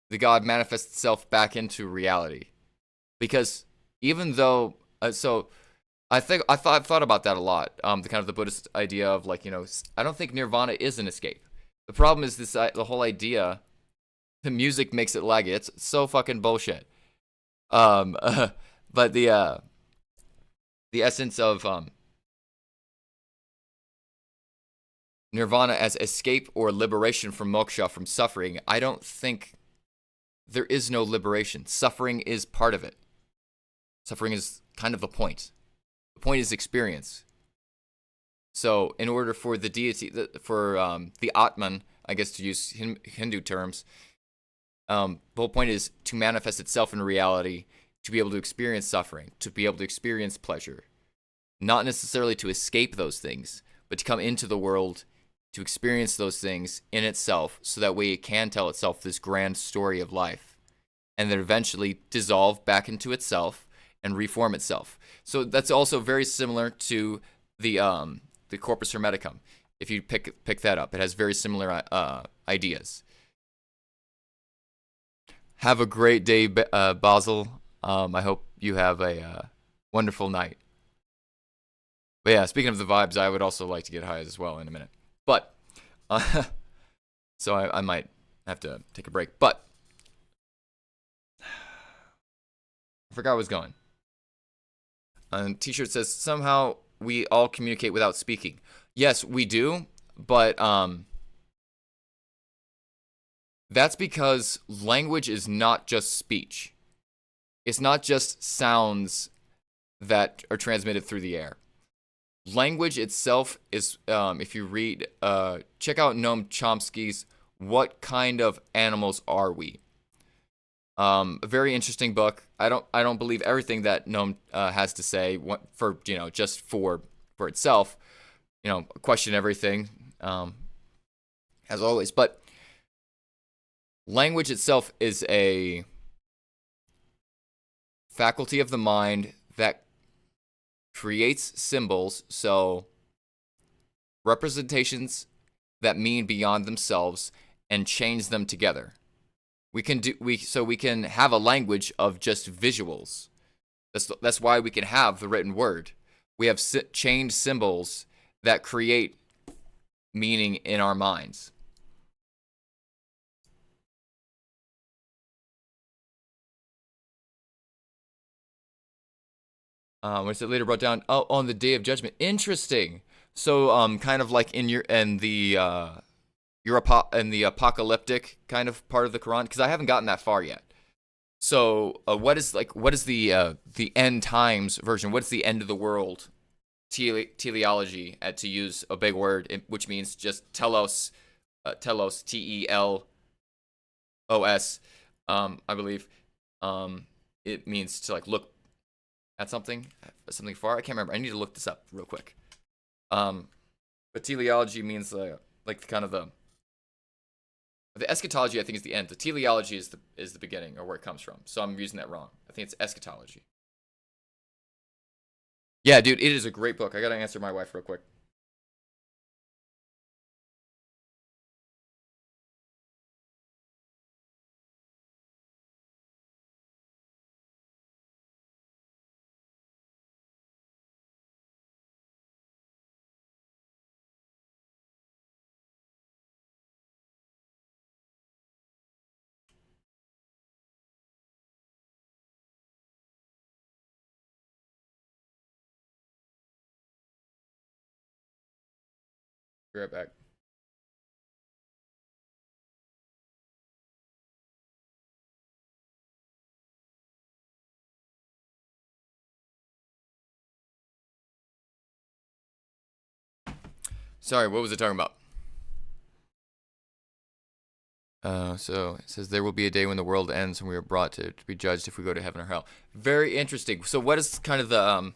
S1: The God manifests itself back into reality. Because even though, I've thought about that a lot. The Buddhist idea of I don't think nirvana is an escape. The problem is the whole idea, the music makes it laggy. It's so fucking bullshit. But the essence of nirvana as escape or liberation from moksha, from suffering, I don't think there is no liberation. Suffering is part of it. Suffering is kind of the point. The point is experience. So in order for the deity, the Atman, I guess to use Hindu terms, the whole point is to manifest itself in reality, to be able to experience suffering, to be able to experience pleasure. Not necessarily to escape those things, but to come into the world, to experience those things in itself, so that way it can tell itself this grand story of life, and then eventually dissolve back into itself and reform itself. So that's also very similar to the Corpus Hermeticum. If you pick that up, it has very similar ideas. Have a great day, Basel. I hope you have a wonderful night. But yeah, speaking of the vibes, I would also like to get high as well in a minute. But Uh, so I might have to take a break. But I forgot where I was going. T-shirt says somehow we all communicate without speaking. Yes, we do, but that's because language is not just speech. It's not just sounds that are transmitted through the air. Language itself is, if you read, check out Noam Chomsky's "What Kind of Animals Are We?" A very interesting book. I don't believe everything that Noam has to say for just for itself. Question everything, as always. But language itself is a faculty of the mind that creates symbols, so representations that mean beyond themselves, and change them together. We can have a language of just visuals. That's why we can have the written word. We have chained symbols that create meaning in our minds. Which it later brought down on the Day of Judgment. Interesting. So kind of like in the apocalyptic kind of part of the Quran, because I haven't gotten that far yet. So what is the end times version? What's the end of the world teleology? To use a big word, which means just telos, TELOS. I believe. It means to look at something far. I can't remember. I need to look this up real quick. But teleology means kind of the eschatology. I think is the end. The teleology is the beginning, or where it comes from. So I'm using that wrong. I think it's eschatology. Yeah, dude, it is a great book. I gotta answer my wife real quick. Be right back. Sorry, what was it talking about? So it says there will be a day when the world ends and we are brought to be judged if we go to heaven or hell. Very interesting. So what is kind of the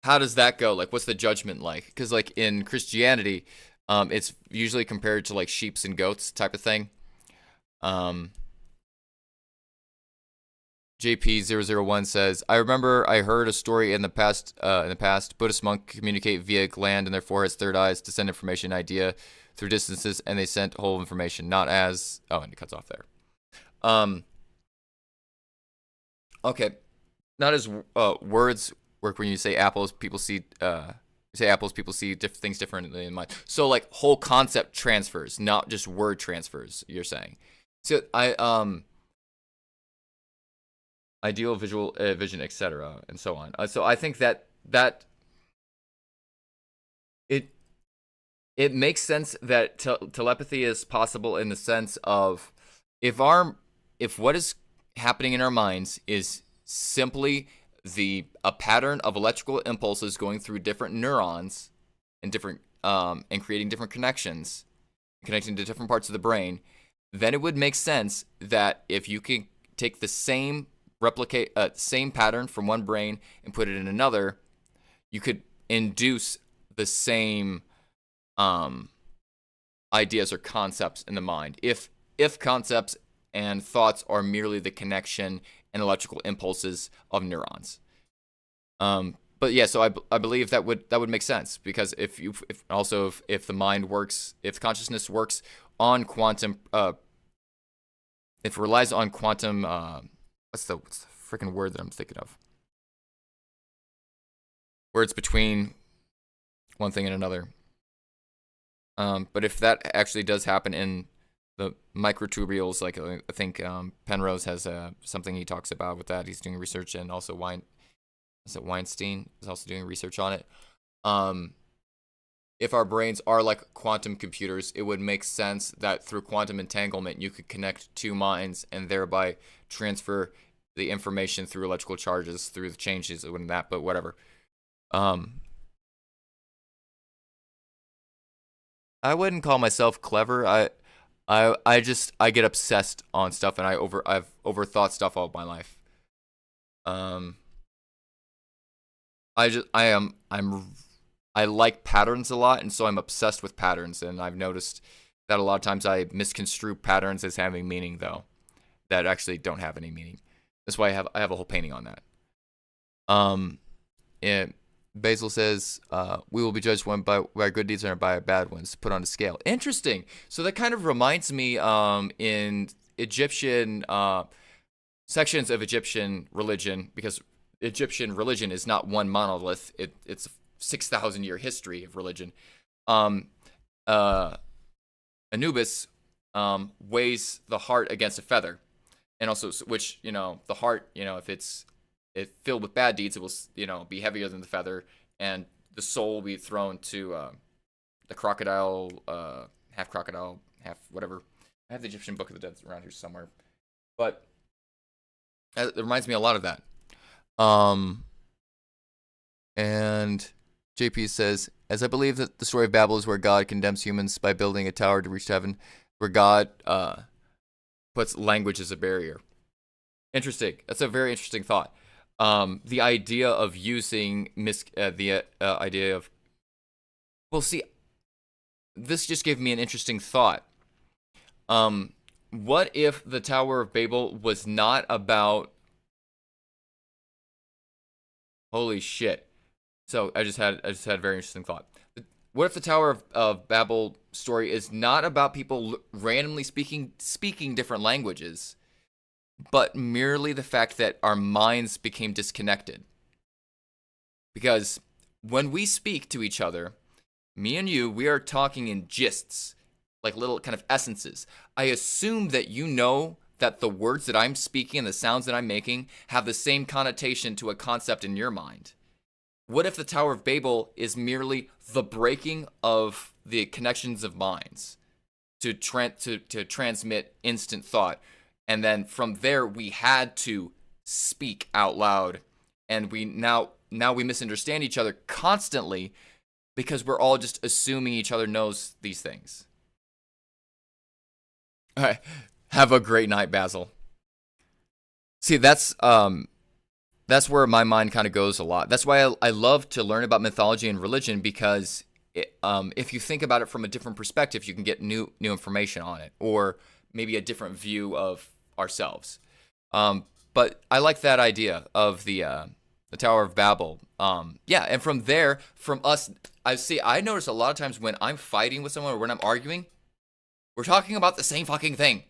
S1: how does that go? What's the judgment like? Because in Christianity, it's usually compared to sheeps and goats type of thing. JP001 says, I remember I heard a story in the past. Buddhist monk communicate via gland in their foreheads, third eyes to send information idea through distances, and they sent whole information, not as. Oh, and it cuts off there. Okay, not as words work when you say apples. People see. People see things differently in mind. So whole concept transfers, not just word transfers. You're saying. So ideal visual vision, etc., and so on. So I think that it makes sense that telepathy is possible in the sense of if what is happening in our minds is simply a pattern of electrical impulses going through different neurons and different and creating different connections, connecting to different parts of the brain, then it would make sense that if you can take the same same pattern from one brain and put it in another, you could induce the same ideas or concepts in the mind. If concepts and thoughts are merely the connection and electrical impulses of neurons. But yeah, so I believe that would make sense, because if the mind works, if consciousness works on quantum, if it relies on quantum, what's the freaking word that I'm thinking of? Words between one thing and another. But if that actually does happen in the microtubules, like I think Penrose has something he talks about with that. He's doing research, and also Weinstein is also doing research on it. If our brains are like quantum computers, it would make sense that through quantum entanglement, you could connect two minds and thereby transfer the information through electrical charges through the changes in that, but whatever. I wouldn't call myself clever. I get obsessed on stuff, and I've overthought stuff all my life. Um, I like patterns a lot, and so I'm obsessed with patterns. And I've noticed that a lot of times I misconstrue patterns as having meaning, though, that actually don't have any meaning. That's why I have a whole painting on that. And Basil says, we will be judged one by our good deeds and by our bad ones, put on a scale. Interesting. So that kind of reminds me in Egyptian sections of Egyptian religion, because Egyptian religion is not one monolith. It's a 6,000-year history of religion. Anubis weighs the heart against a feather. And also, which, the heart, if it's filled with bad deeds, it will, be heavier than the feather, and the soul will be thrown to the crocodile, half crocodile, half whatever. I have the Egyptian Book of the Dead around here somewhere, but it reminds me a lot of that. And JP says, as I believe that the story of Babel is where God condemns humans by building a tower to reach heaven, where God puts language as a barrier. Interesting. That's a very interesting thought. The idea of using idea of, well, see, this just gave me an interesting thought. What if the Tower of Babel was not about, holy shit. So I just had a very interesting thought. What if the Tower of Babel story is not about people randomly speaking different languages, but merely the fact that our minds became disconnected? Because when we speak to each other, me and you, we are talking in gists, like little kind of essences. I assume that you know that the words that I'm speaking and the sounds that I'm making have the same connotation to a concept in your mind. What if the Tower of Babel is merely the breaking of the connections of minds to transmit instant thought? And then from there, we had to speak out loud. And we now we misunderstand each other constantly because we're all just assuming each other knows these things. All right. Have a great night, Basil. See, that's where my mind kind of goes a lot. That's why I love to learn about mythology and religion, because if you think about it from a different perspective, you can get new information on it, or maybe a different view of ourselves. But I like that idea of the Tower of Babel. And from there, from us, I notice a lot of times when I'm fighting with someone or when I'm arguing, we're talking about the same fucking thing.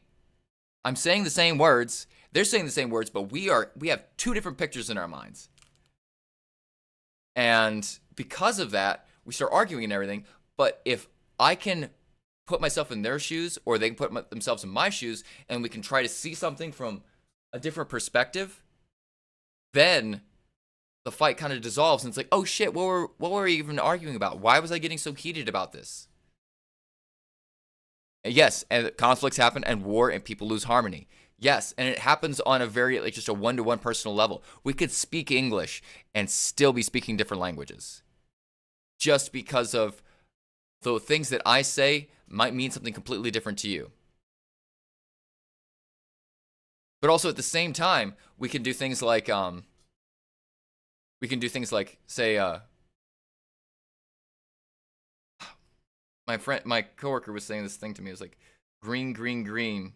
S1: I'm saying the same words. They're saying the same words, but we have two different pictures in our minds. And because of that, we start arguing and everything. But if I can put myself in their shoes, or they can put themselves in my shoes, and we can try to see something from a different perspective, then the fight kind of dissolves, and it's like, oh shit, what were we even arguing about? Why was I getting so heated about this? And yes, and conflicts happen, and war, and people lose harmony. Yes, and it happens on a very, just a one-to-one personal level. We could speak English and still be speaking different languages, just because of the things that I say might mean something completely different to you. But also at the same time, we can do things like, say, my coworker was saying this thing to me. It was like, green, green, green.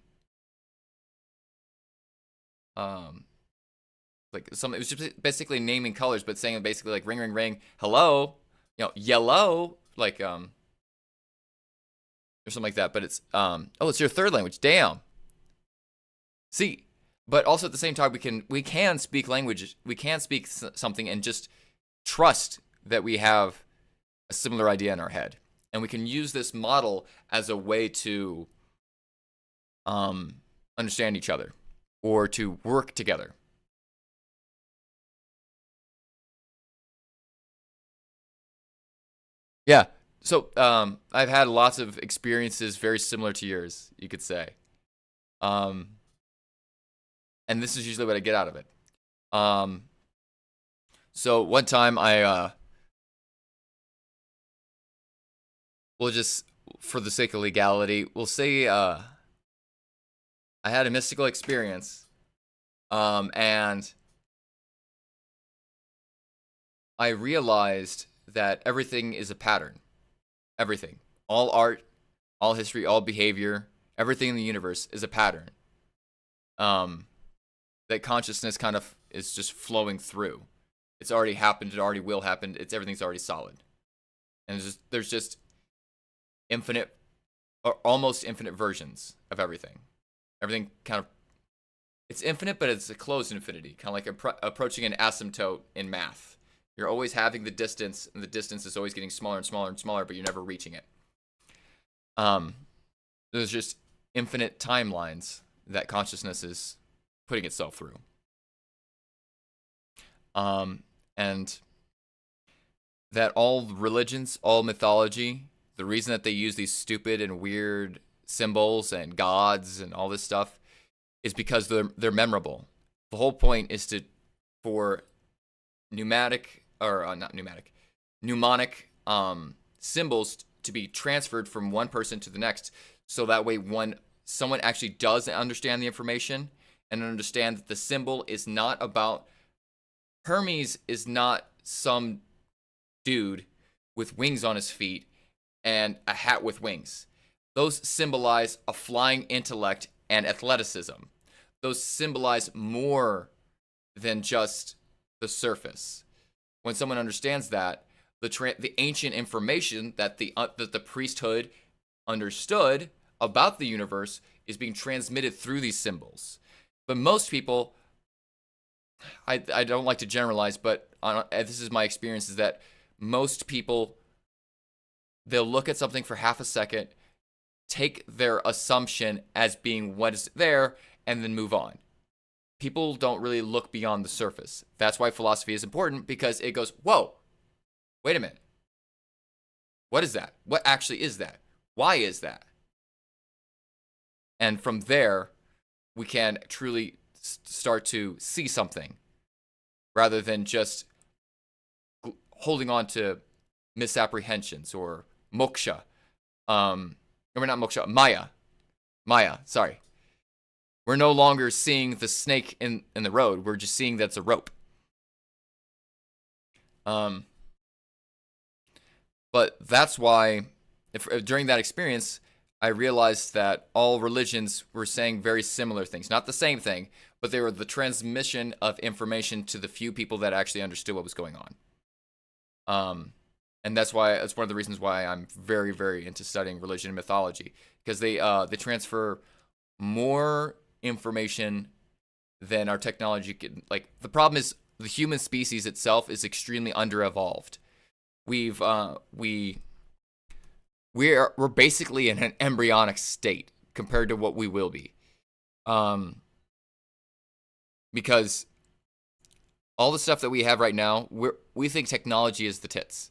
S1: It was just basically naming colors, but saying basically like ring, ring, ring, hello, yellow, like, or something like that. But it's, it's your third language. Damn. See, but also at the same time, we can speak languages. We can speak something and just trust that we have a similar idea in our head. And we can use this model as a way to understand each other or to work together. Yeah. So I've had lots of experiences very similar to yours, you could say. Um, and this is usually what I get out of it. So one time we'll just, for the sake of legality, we'll say I had a mystical experience, and I realized that everything is a pattern. Everything. All art, all history, all behavior, everything in the universe is a pattern. That consciousness kind of is just flowing through. It's already happened, it already will happen, everything's already solid. And there's just infinite, or almost infinite versions of everything. Everything kind of, it's infinite, but it's a closed infinity, kind of like approaching an asymptote in math. You're always having the distance, and the distance is always getting smaller and smaller and smaller, but you're never reaching it. There's just infinite timelines that consciousness is putting itself through. And that all religions, all mythology, the reason that they use these stupid and weird symbols and gods and all this stuff is because they're memorable. The whole point is for mnemonic symbols to be transferred from one person to the next, so that way when someone actually does understand the information and understand that the symbol is not about Hermes is not some dude with wings on his feet and a hat with wings. Those symbolize a flying intellect and athleticism. Those symbolize more than just the surface. When someone understands that, the ancient information that that the priesthood understood about the universe is being transmitted through these symbols. But most people, I don't like to generalize, but this is my experience, is that most people, they'll look at something for half a second, take their assumption as being what is there, and then move on. People don't really look beyond the surface. That's why philosophy is important, because it goes, whoa, wait a minute. What is that? What actually is that? Why is that? And from there, we can truly start to see something rather than just holding on to misapprehensions or moksha. Or not moksha, Maya, sorry. We're no longer seeing the snake in the road. We're just seeing that's a rope. But that's why, during that experience, I realized that all religions were saying very similar things. Not the same thing, but they were the transmission of information to the few people that actually understood what was going on. And that's one of the reasons why I'm very, very into studying religion and mythology, because they transfer more information than our technology can. Like, the problem is the human species itself is extremely under-evolved. We're basically in an embryonic state compared to what we will be. Because all the stuff that we have right now, we think technology is the tits.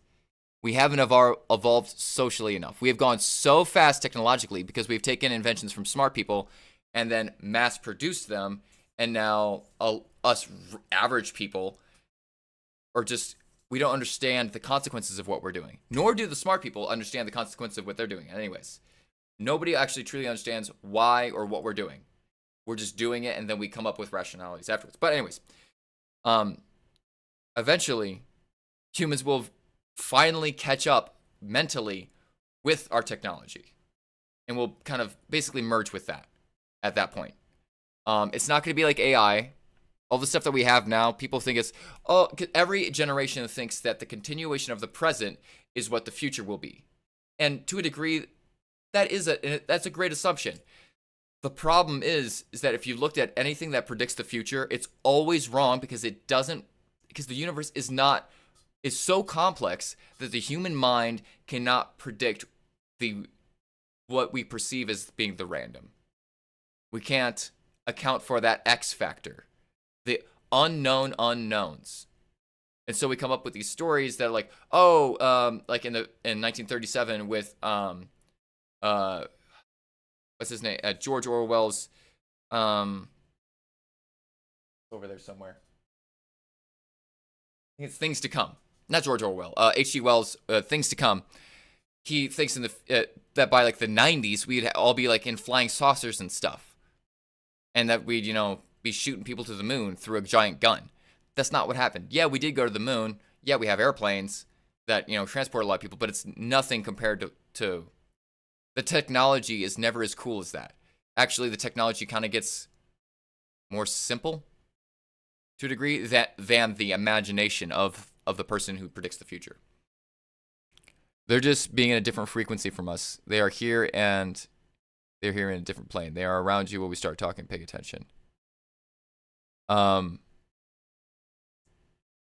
S1: We haven't evolved socially enough. We have gone so fast technologically because we've taken inventions from smart people and then mass-produced them, and now us average people are just, we don't understand the consequences of what we're doing. Nor do the smart people understand the consequences of what they're doing. Anyways, nobody actually truly understands why or what we're doing. We're just doing it, and then we come up with rationalities afterwards. But anyways, eventually, humans will finally catch up mentally with our technology, and we'll kind of basically merge with that at that point. It's not going to be like AI. All the stuff that we have now, people think it's, every generation thinks that the continuation of the present is what the future will be. And to a degree, that's a great assumption. The problem is that if you looked at anything that predicts the future, it's always wrong, because the universe is not is so complex that the human mind cannot predict the what we perceive as being the random. We can't account for that X factor, the unknown unknowns. And so we come up with these stories that are like, like in 1937 with what's his name? George Orwell's over there somewhere. I think it's Things to Come. Not George Orwell. H.G. Wells' Things to Come. He thinks that by like the 90s we'd all be like in flying saucers and stuff, and that we'd be shooting people to the moon through a giant gun. That's not what happened. Yeah, we did go to the moon. Yeah, we have airplanes that transport a lot of people, but it's nothing compared to the technology is never as cool as that. Actually, the technology kind of gets more simple to a degree than the imagination of the person who predicts the future. They're just being in a different frequency from us. They are here, and they're here in a different plane. They are around you when we start talking. Pay attention.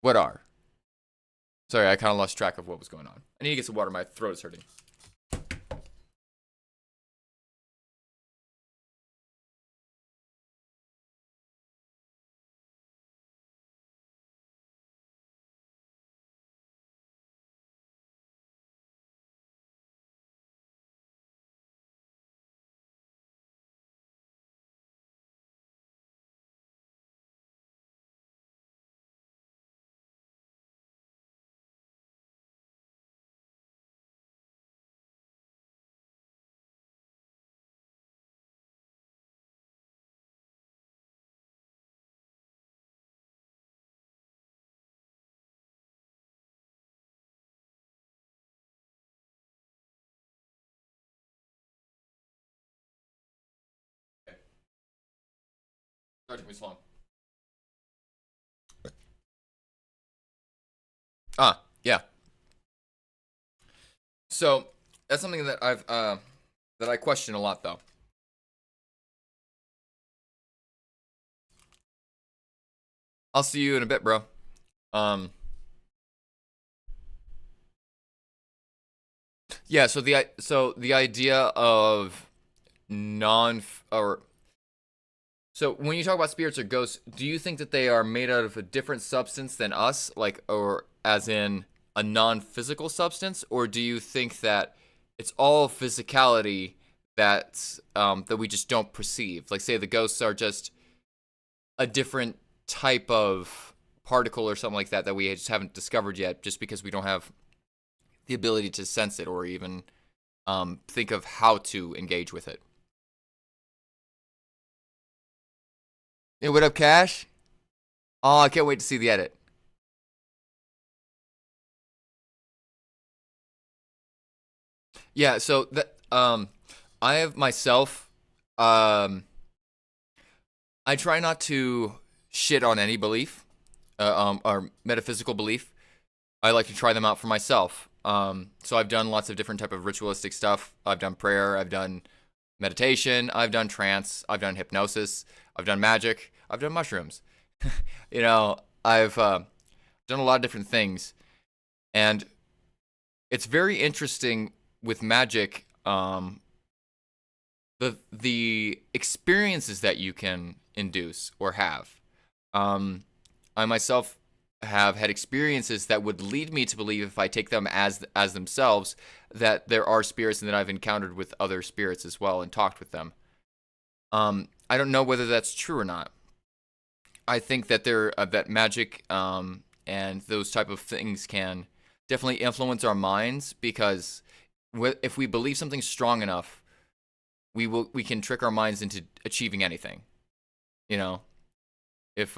S1: What are? Sorry, I kind of lost track of what was going on. I need to get some water. My throat is hurting. Sorry, it took me so long. Yeah. So that's something that I question a lot, though. I'll see you in a bit, bro. Yeah. So the idea of so when you talk about spirits or ghosts, do you think that they are made out of a different substance than us, like, or as in a non-physical substance, or do you think that it's all physicality that we just don't perceive? Like, say the ghosts are just a different type of particle or something like that we just haven't discovered yet, just because we don't have the ability to sense it or even think of how to engage with it. Hey, what up, Cash? Oh, I can't wait to see the edit. Yeah, so that I have myself I try not to shit on any belief, or metaphysical belief. I like to try them out for myself. So I've done lots of different type of ritualistic stuff. I've done prayer. I've done meditation. I've done trance. I've done hypnosis. I've done magic. I've done mushrooms. I've done a lot of different things, and it's very interesting with magic. The experiences that you can induce or have. I myself have had experiences that would lead me to believe, if I take them as themselves, that there are spirits and that I've encountered with other spirits as well and talked with them. I don't know whether that's true or not. I think that that magic and those type of things can definitely influence our minds, because if we believe something strong enough, we can trick our minds into achieving anything. If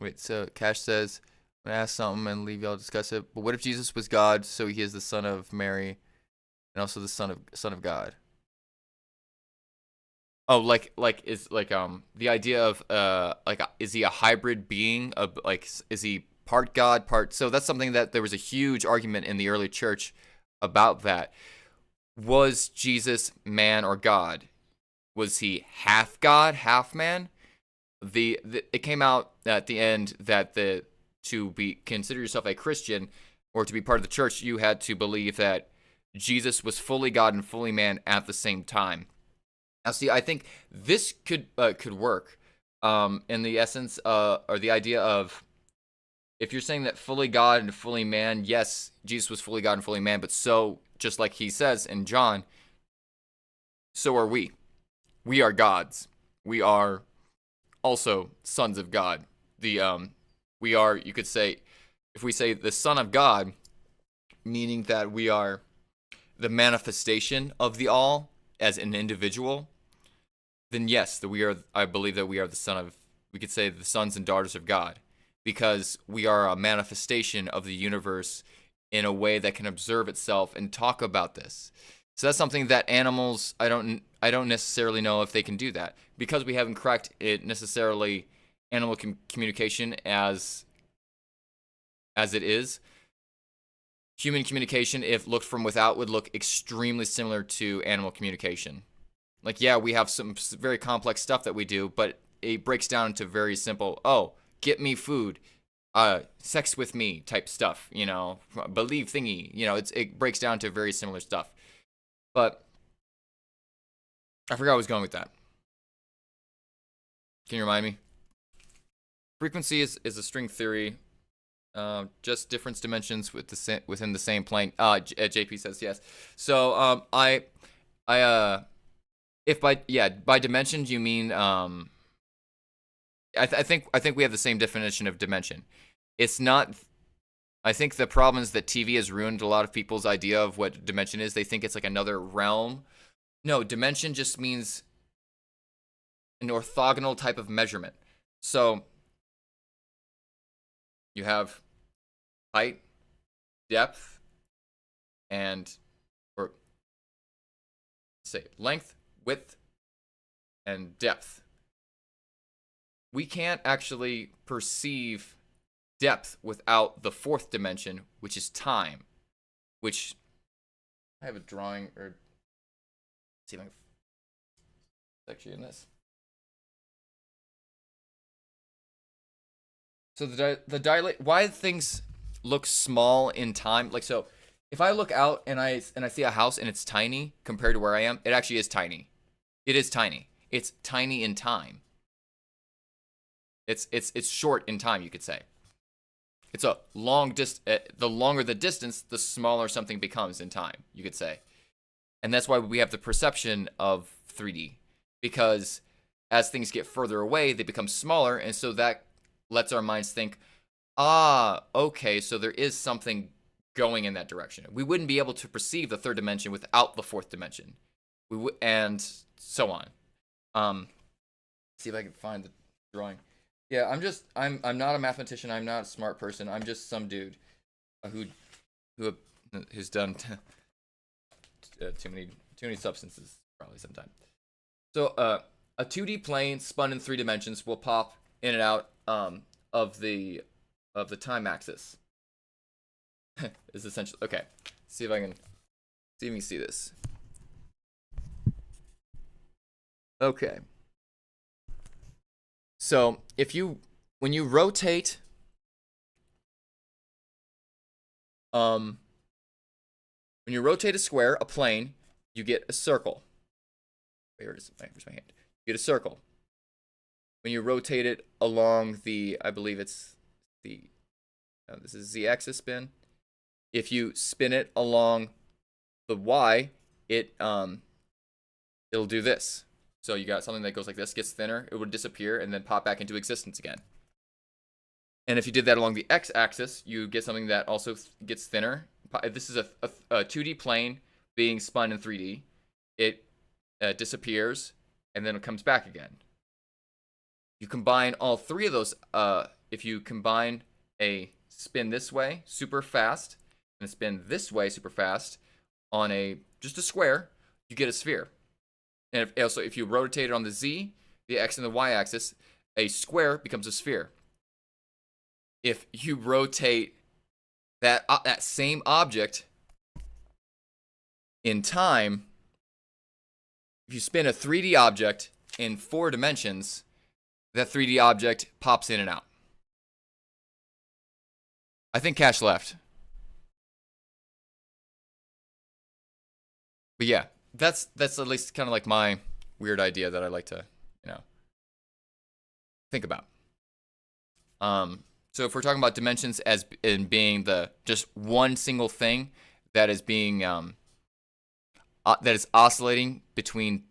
S1: wait, so Cash says, I'm gonna ask something and leave y'all to discuss it. But what if Jesus was God, so he is the son of Mary and also the son of God? Oh, is the idea of is he a hybrid being of, like, is he part God, part, so that's something that there was a huge argument in the early church about. That was Jesus man or God? Was he half God, half man? It came out at the end that to be consider yourself a Christian or to be part of the church, you had to believe that Jesus was fully God and fully man at the same time. Now, see, I think this could work in the essence or the idea of, if you're saying that fully God and fully man, yes, Jesus was fully God and fully man, but so, just like he says in John, so are we. We are gods. We are also sons of God. We are, you could say, if we say the Son of God, meaning that we are the manifestation of the all as an individual, then yes, I believe that we are we could say the sons and daughters of God, because we are a manifestation of the universe in a way that can observe itself and talk about this. So that's something that animals, I don't necessarily know if they can do that, because we haven't cracked it necessarily animal communication as it is. Human communication, if looked from without, would look extremely similar to animal communication. Like, yeah, we have some very complex stuff that we do, but it breaks down into very simple, oh, get me food, sex with me type stuff, believe thingy, it breaks down to very similar stuff. But I forgot where I was going with that. Can you remind me? Frequency is a string theory, just difference dimensions within the same plane. JP says yes. So if by dimensions you mean I think we have the same definition of dimension. It's not. I think the problem is that TV has ruined a lot of people's idea of what dimension is. They think it's like another realm. No, dimension just means an orthogonal type of measurement. So you have height, depth, or say length, width, and depth. We can't actually perceive depth without the fourth dimension, which is time, which I have a drawing, or see if I can actually in this. So the dilate, why things look small in time, like, so if I look out and I see a house and it's tiny compared to where I am, it actually is tiny. It is tiny. It's tiny in time. It's short in time, you could say. It's a long the longer the distance, the smaller something becomes in time, you could say. And that's why we have the perception of 3D, because as things get further away, they become smaller, and so that lets our minds think, okay, so there is something going in that direction. We wouldn't be able to perceive the third dimension without the fourth dimension. And so on. See if I can find the drawing. Yeah, I'm not a mathematician. I'm not a smart person. I'm just some dude who's done too many substances probably sometime. So a 2D plane spun in 3 dimensions will pop in and out of the time axis. Is essentially okay. See if I can see this. Okay. So when you rotate, a square, a plane, you get a circle. Where is it? Where's my hand? You get a circle. When you rotate it along I believe it's this is z-axis spin. If you spin it along the y, it'll do this. So you got something that goes like this, gets thinner, it would disappear, and then pop back into existence again. And if you did that along the x-axis, you get something that also gets thinner. This is a 2D plane being spun in 3D. It disappears, and then it comes back again. You combine all 3 of those. If you combine a spin this way, super fast, and a spin this way, super fast, on just a square, you get a sphere. And if you rotate it on the z, the x and the y axis, a square becomes a sphere. If you rotate that same object in time, if you spin a 3D object in 4 dimensions, that 3D object pops in and out. I think Cash left. But yeah, that's at least kind of like my weird idea that I like to, you know, think about. So if we're talking about dimensions as in being the just one single thing that is being that is oscillating between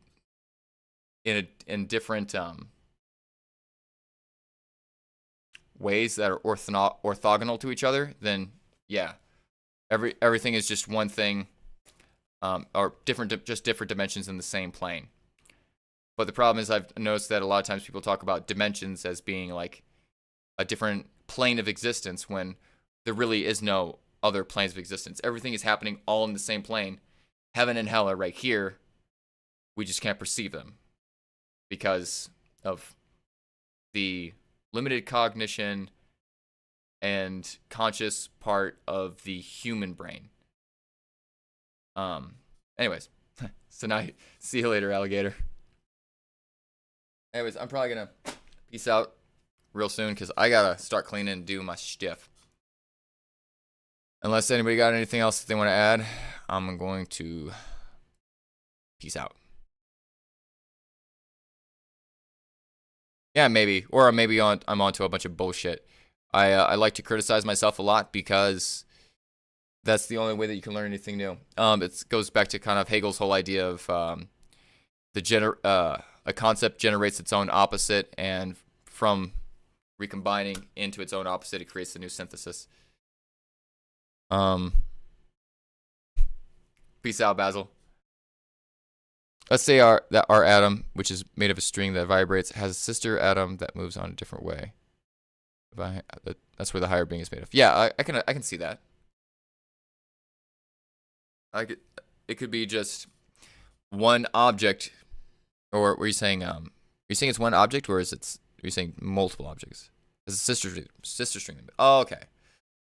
S1: in different ways that are orthogonal to each other, then yeah, everything is just one thing, or just different dimensions in the same plane. But the problem is I've noticed that a lot of times people talk about dimensions as being like a different plane of existence when there really is no other planes of existence. Everything is happening all in the same plane. Heaven and hell are right here. We just can't perceive them because of the limited cognition and conscious part of the human brain. Anyways, so now see you later, alligator. Anyways, I'm probably gonna peace out real soon because I gotta start cleaning and do my stuff. Unless anybody got anything else that they want to add, I'm going to peace out. Yeah, maybe, or maybe I'm onto a bunch of bullshit. I like to criticize myself a lot because that's the only way that you can learn anything new. It goes back to kind of Hegel's whole idea of a concept generates its own opposite, and from recombining into its own opposite, it creates a new synthesis. Peace out, Basil. Let's say our atom, which is made of a string that vibrates, has a sister atom that moves on a different way. That's where the higher being is made of. Yeah, I can see that. It could be just one object, or were you saying it's one object, or are you saying multiple objects? It's a sister string. Oh, okay.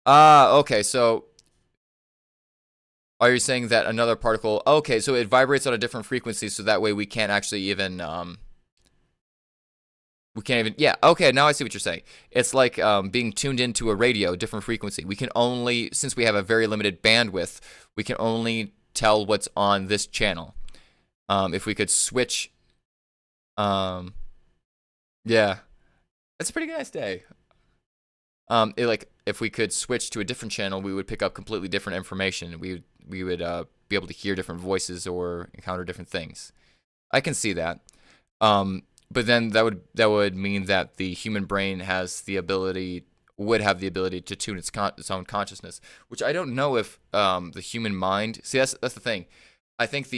S1: Okay. So, are you saying that another particle? Okay, so it vibrates on a different frequency, so that way we can't actually even Yeah. Okay, now I see what you're saying. It's like being tuned into a radio, different frequency. We can only, since we have a very limited bandwidth, we can only tell what's on this channel. If we could switch, yeah, that's a pretty nice day. If we could switch to a different channel, we would pick up completely different information. We would be able to hear different voices or encounter different things. I can see that. But then that would mean that the human brain would have the ability to tune its own consciousness, which I don't know if the human mind. See, that's the thing. I think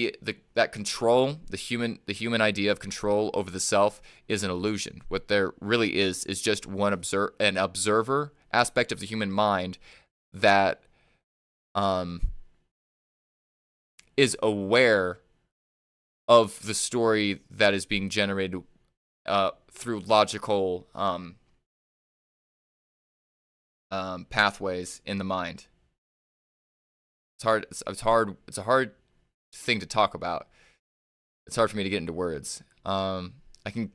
S1: that control, the human idea of control over the self is an illusion. What there really is just an observer aspect of the human mind that is aware of the story that is being generated through logical pathways in the mind. It's a hard thing to talk about. It's hard for me to get into words. I can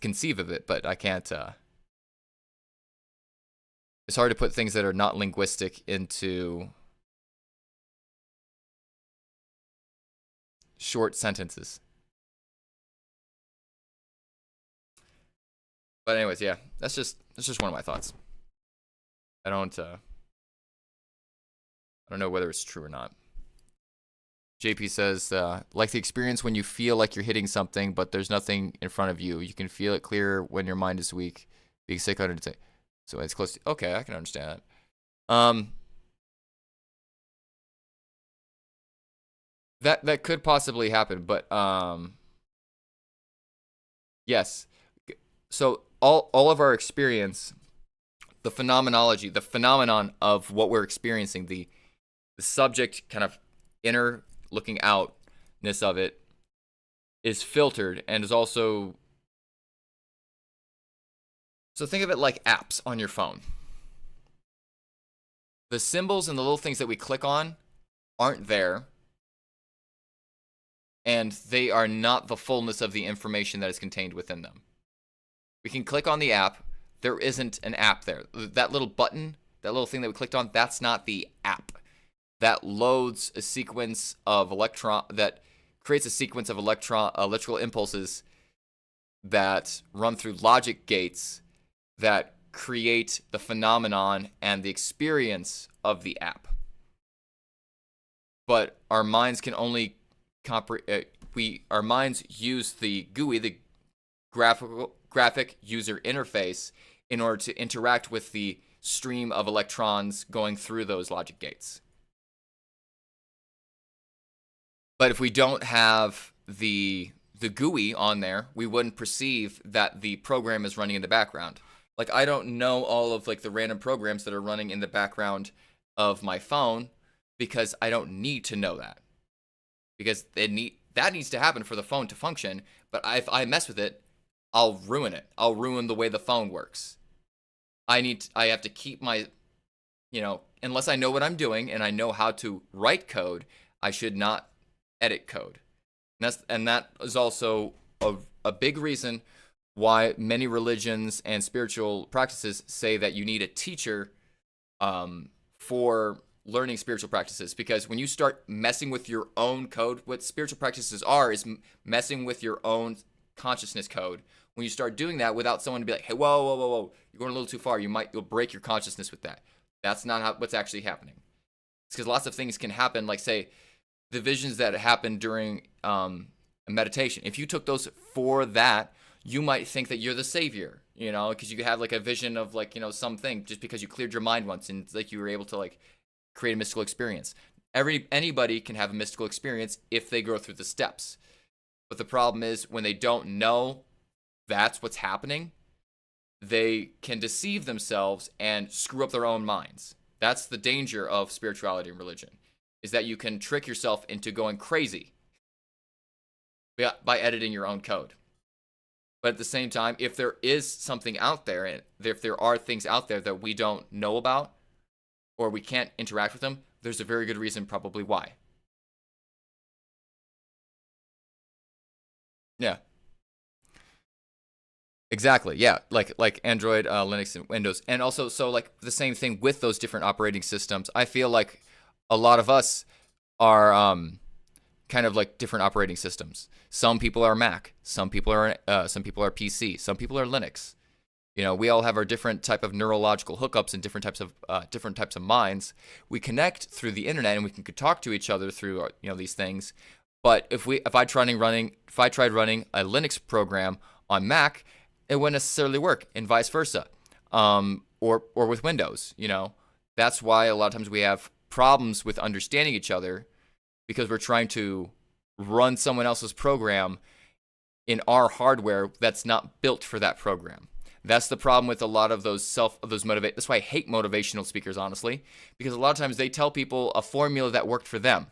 S1: conceive of it, but I can't. It's hard to put things that are not linguistic into short sentences. But anyways, yeah, that's just one of my thoughts. I don't know whether it's true or not. JP says, like the experience when you feel like you're hitting something, but there's nothing in front of you. You can feel it clear when your mind is weak, being sick under it. So it's close to, okay, I can understand that. That could possibly happen, but yes. So all of our experience, the phenomenon of what we're experiencing, the subject kind of inner looking outness of it is filtered and is also. So think of it like apps on your phone. The symbols and the little things that we click on aren't there, and they are not the fullness of the information that is contained within them. We can click on the app. There isn't an app there. That little button that little thing that we clicked on, that's not the app. That loads a sequence of that creates a sequence of electrical impulses that run through logic gates that create the phenomenon and the experience of the app. But our minds can only our minds use the GUI, the graphic user interface, in order to interact with the stream of electrons going through those logic gates. But if we don't have the GUI on there, we wouldn't perceive that the program is running in the background. Like, I don't know all of like the random programs that are running in the background of my phone because I don't need to know that. Because that needs to happen for the phone to function, but if I mess with it, I'll ruin it. I'll ruin the way the phone works. I have to keep my, unless I know what I'm doing and I know how to write code, I should not edit code. And that is also a big reason why many religions and spiritual practices say that you need a teacher for learning spiritual practices. Because when you start messing with your own code, what spiritual practices are is messing with your own consciousness code. When you start doing that without someone to be like, hey, whoa, you're going a little too far. You'll break your consciousness with that. That's not what's actually happening. It's because lots of things can happen, like say the visions that happen during a meditation. If you took those for that, you might think that you're the savior, because you have like a vision of like, something just because you cleared your mind once and it's like you were able to like create a mystical experience. Anybody can have a mystical experience if they go through the steps. But the problem is when they don't know that's what's happening, they can deceive themselves and screw up their own minds. That's the danger of spirituality and religion, is that you can trick yourself into going crazy by editing your own code. But at the same time, if there is something out there, and if there are things out there that we don't know about, or we can't interact with them, there's a very good reason probably why. Yeah. Exactly. Yeah. Like Android, Linux, and Windows. And also, so like the same thing with those different operating systems. I feel like a lot of us are kind of like different operating systems. Some people are Mac. Some people are PC. Some people are Linux. We all have our different type of neurological hookups and different types of minds. We connect through the internet and we can talk to each other through these things. But if I tried running a Linux program on Mac, it wouldn't necessarily work, and vice versa, or with Windows. That's why a lot of times we have problems with understanding each other, because we're trying to run someone else's program in our hardware that's not built for that program. That's the problem with a lot of that's why I hate motivational speakers, honestly, because a lot of times they tell people a formula that worked for them.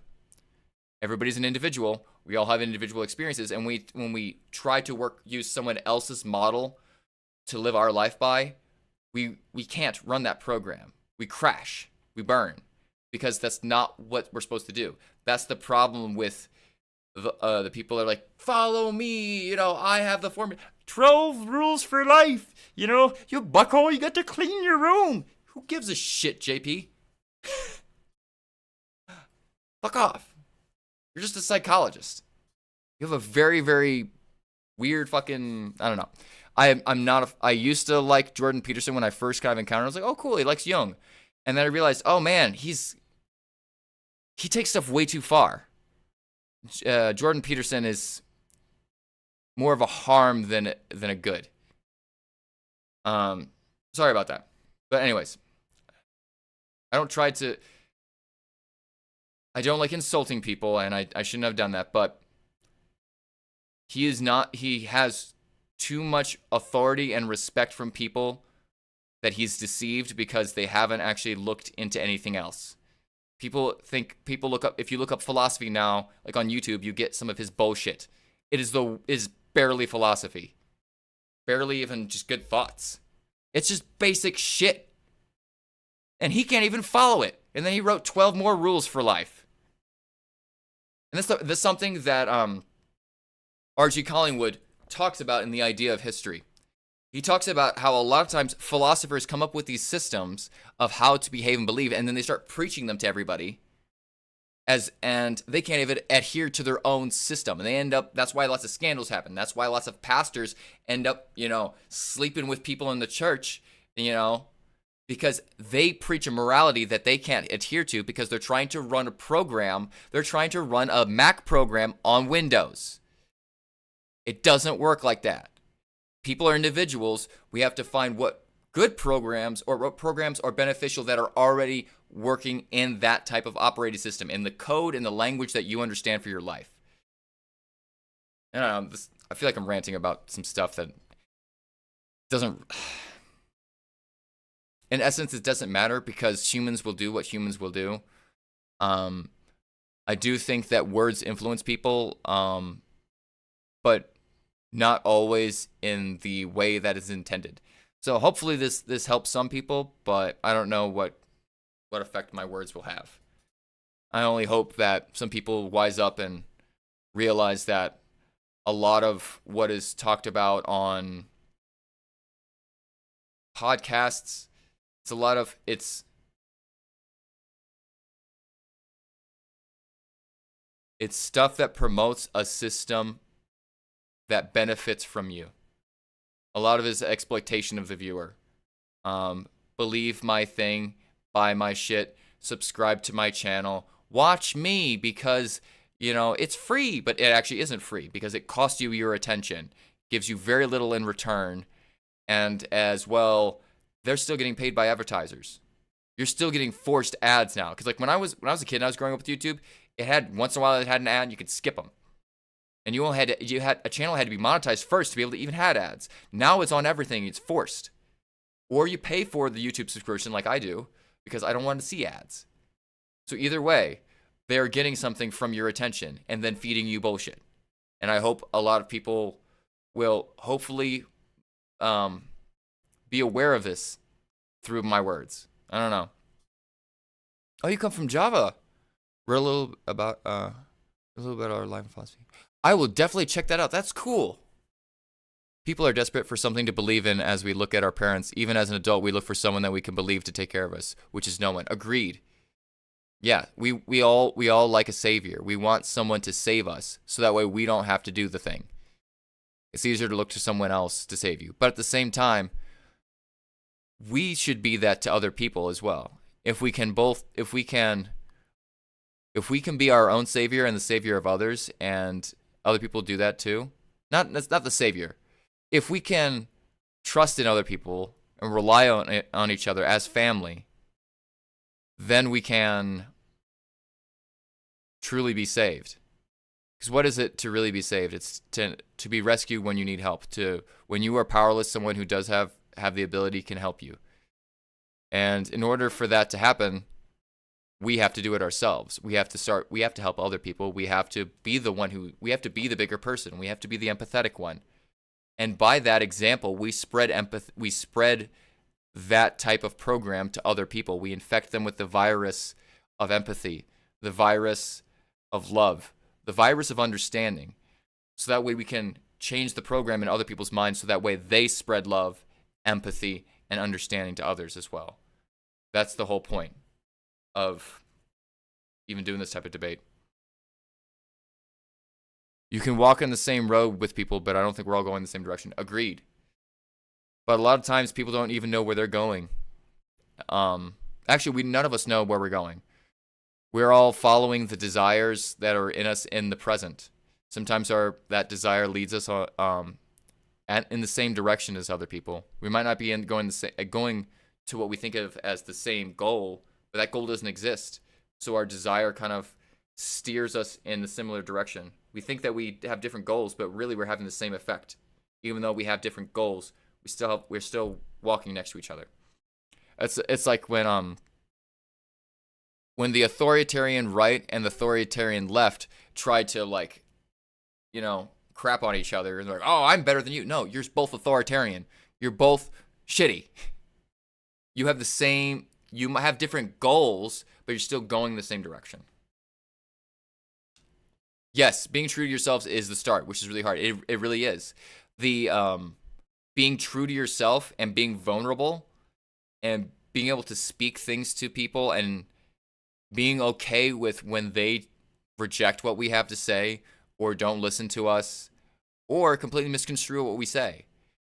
S1: Everybody's an individual. We all have individual experiences, and when we try to use someone else's model to live our life by, we can't run that program. We crash. We burn, because that's not what we're supposed to do. That's the problem with the people that are like, follow me, I have the formula. 12 rules for life. You bucko, you got to clean your room. Who gives a shit, JP? Fuck off. You're just a psychologist. You have a very, very weird fucking, I don't know. I used to like Jordan Peterson when I first kind of encountered him. I was like, oh, cool, he likes Jung. And then I realized, oh man, he takes stuff way too far. Jordan Peterson is more of a harm than a good. Sorry about that. But anyways, I don't like insulting people, and I shouldn't have done that, but he has too much authority and respect from people that he's deceived because they haven't actually looked into anything else. If you look up philosophy now, like on YouTube, you get some of his bullshit. It is barely philosophy. Barely even just good thoughts. It's just basic shit. And he can't even follow it. And then he wrote 12 more rules for life. And this is something that R.G. Collingwood talks about in The Idea of History. He talks about how a lot of times philosophers come up with these systems of how to behave and believe, and then they start preaching them to everybody, and they can't even adhere to their own system, and they end up, that's why lots of scandals happen. That's why lots of pastors end up, sleeping with people in the church, because they preach a morality that they can't adhere to, because they're trying to run a program. They're trying to run a Mac program on Windows. It doesn't work like that. People are individuals. We have to find what good programs or what programs are beneficial that are already working in that type of operating system, in the code and the language that you understand for your life. I don't know, I feel like I'm ranting about some stuff that doesn't, in essence, it doesn't matter, because humans will do what humans will do. I do think that words influence people, but not always in the way that is intended. So hopefully this helps some people, but I don't know what effect my words will have. I only hope that some people wise up and realize that a lot of what is talked about on podcasts, it's stuff that promotes a system that benefits from you. A lot of it is exploitation of the viewer. Believe my thing, buy my shit, subscribe to my channel, watch me because, it's free, but it actually isn't free because it costs you your attention, gives you very little in return, and as well, they're still getting paid by advertisers. You're still getting forced ads now. Because like when I was a kid and I was growing up with YouTube, it had, once in a while it had an ad and you could skip them. And you had a channel had to be monetized first to be able to even have ads. Now it's on everything. It's forced. Or you pay for the YouTube subscription like I do because I don't want to see ads. So either way, they're getting something from your attention and then feeding you bullshit. And I hope a lot of people will hopefully be aware of this through my words. I don't know. Oh, you come from Java. We're a little about our life philosophy. I will definitely check that out. That's cool. People are desperate for something to believe in as we look at our parents. Even as an adult, we look for someone that we can believe to take care of us, which is no one. Agreed. Yeah, we all like a savior. We want someone to save us so that way we don't have to do the thing. It's easier to look to someone else to save you. But at the same time, we should be that to other people as well. If we can be our own savior and the savior of others, and other people do that too. That's not the savior. If we can trust in other people and rely on each other as family, then we can truly be saved. Because what is it to really be saved? It's to be rescued when you need help. When you are powerless, someone who does have the ability can help you. And in order for that to happen, we have to do it ourselves. We have to help other people. We have to be the bigger person. We have to be the empathetic one. And by that example, we spread empathy. We spread that type of program to other people. We infect them with the virus of empathy, the virus of love, the virus of understanding. So that way we can change the program in other people's minds, so that way they spread love, empathy, and understanding to others as well. That's the whole point of even doing this type of debate. You can walk in the same road with people, but I don't think we're all going the same direction. Agreed. But a lot of times people don't even know where they're going. Actually, none of us know where we're going. We're all following the desires that are in us in the present. Sometimes that desire leads us in the same direction as other people. We might not be going to what we think of as the same goal, but that goal doesn't exist. So our desire kind of steers us in a similar direction. We think that we have different goals, but really we're having the same effect. Even though we have different goals, we're still walking next to each other. It's like when the authoritarian right and the authoritarian left tried to crap on each other, and they're like, "Oh, I'm better than you." No, you're both authoritarian. You're both shitty. You might have different goals, but you're still going the same direction. Yes, being true to yourselves is the start, which is really hard. It really is. being true to yourself and being vulnerable and being able to speak things to people and being okay with when they reject what we have to say or don't listen to us or completely misconstrue what we say.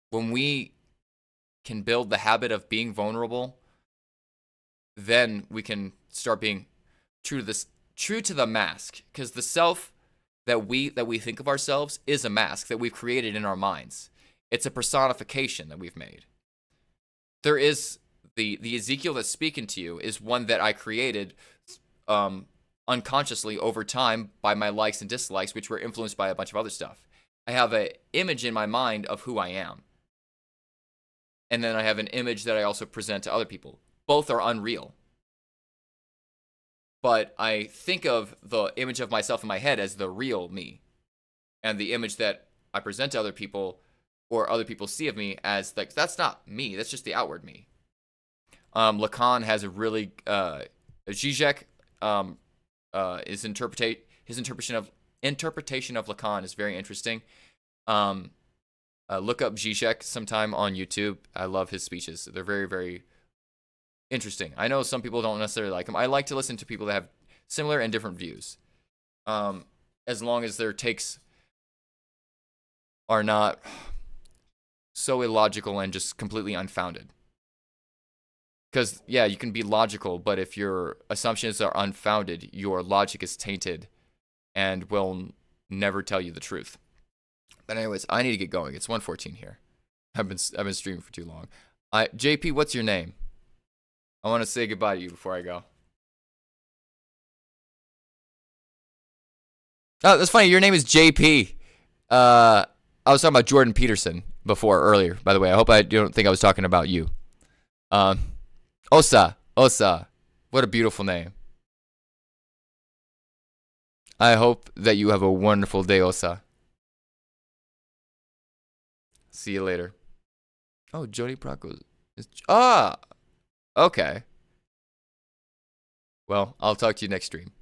S1: When we can build the habit of being vulnerable, then we can start being true to the mask, because the self that we think of ourselves is a mask that we've created in our minds. It's a personification that we've made. There is the Ezekiel that's speaking to you is one that I created unconsciously over time by my likes and dislikes, which were influenced by a bunch of other stuff. I have an image in my mind of who I am. And then I have an image that I also present to other people. Both are unreal. But I think of the image of myself in my head as the real me. And the image that I present to other people or other people see of me as, like, that's not me. That's just the outward me. Lacan has a really... Zizek, his interpretation of Lacan is very interesting. Look up Zizek sometime on YouTube. I love his speeches. They're very, very interesting. I know some people don't necessarily like him. I like to listen to people that have similar and different views, as long as their takes are not so illogical and just completely unfounded. Because, yeah, you can be logical, but if your assumptions are unfounded, your logic is tainted and will never tell you the truth. But anyways, I need to get going. It's 1:14 here. I've been streaming for too long. JP, what's your name? I want to say goodbye to you before I go. Oh, that's funny. Your name is JP. I was talking about Jordan Peterson earlier, by the way. I hope I don't think I was talking about you. Osa. What a beautiful name. I hope that you have a wonderful day, Osa. See you later. Oh, Jody Procco. Okay. Well, I'll talk to you next stream.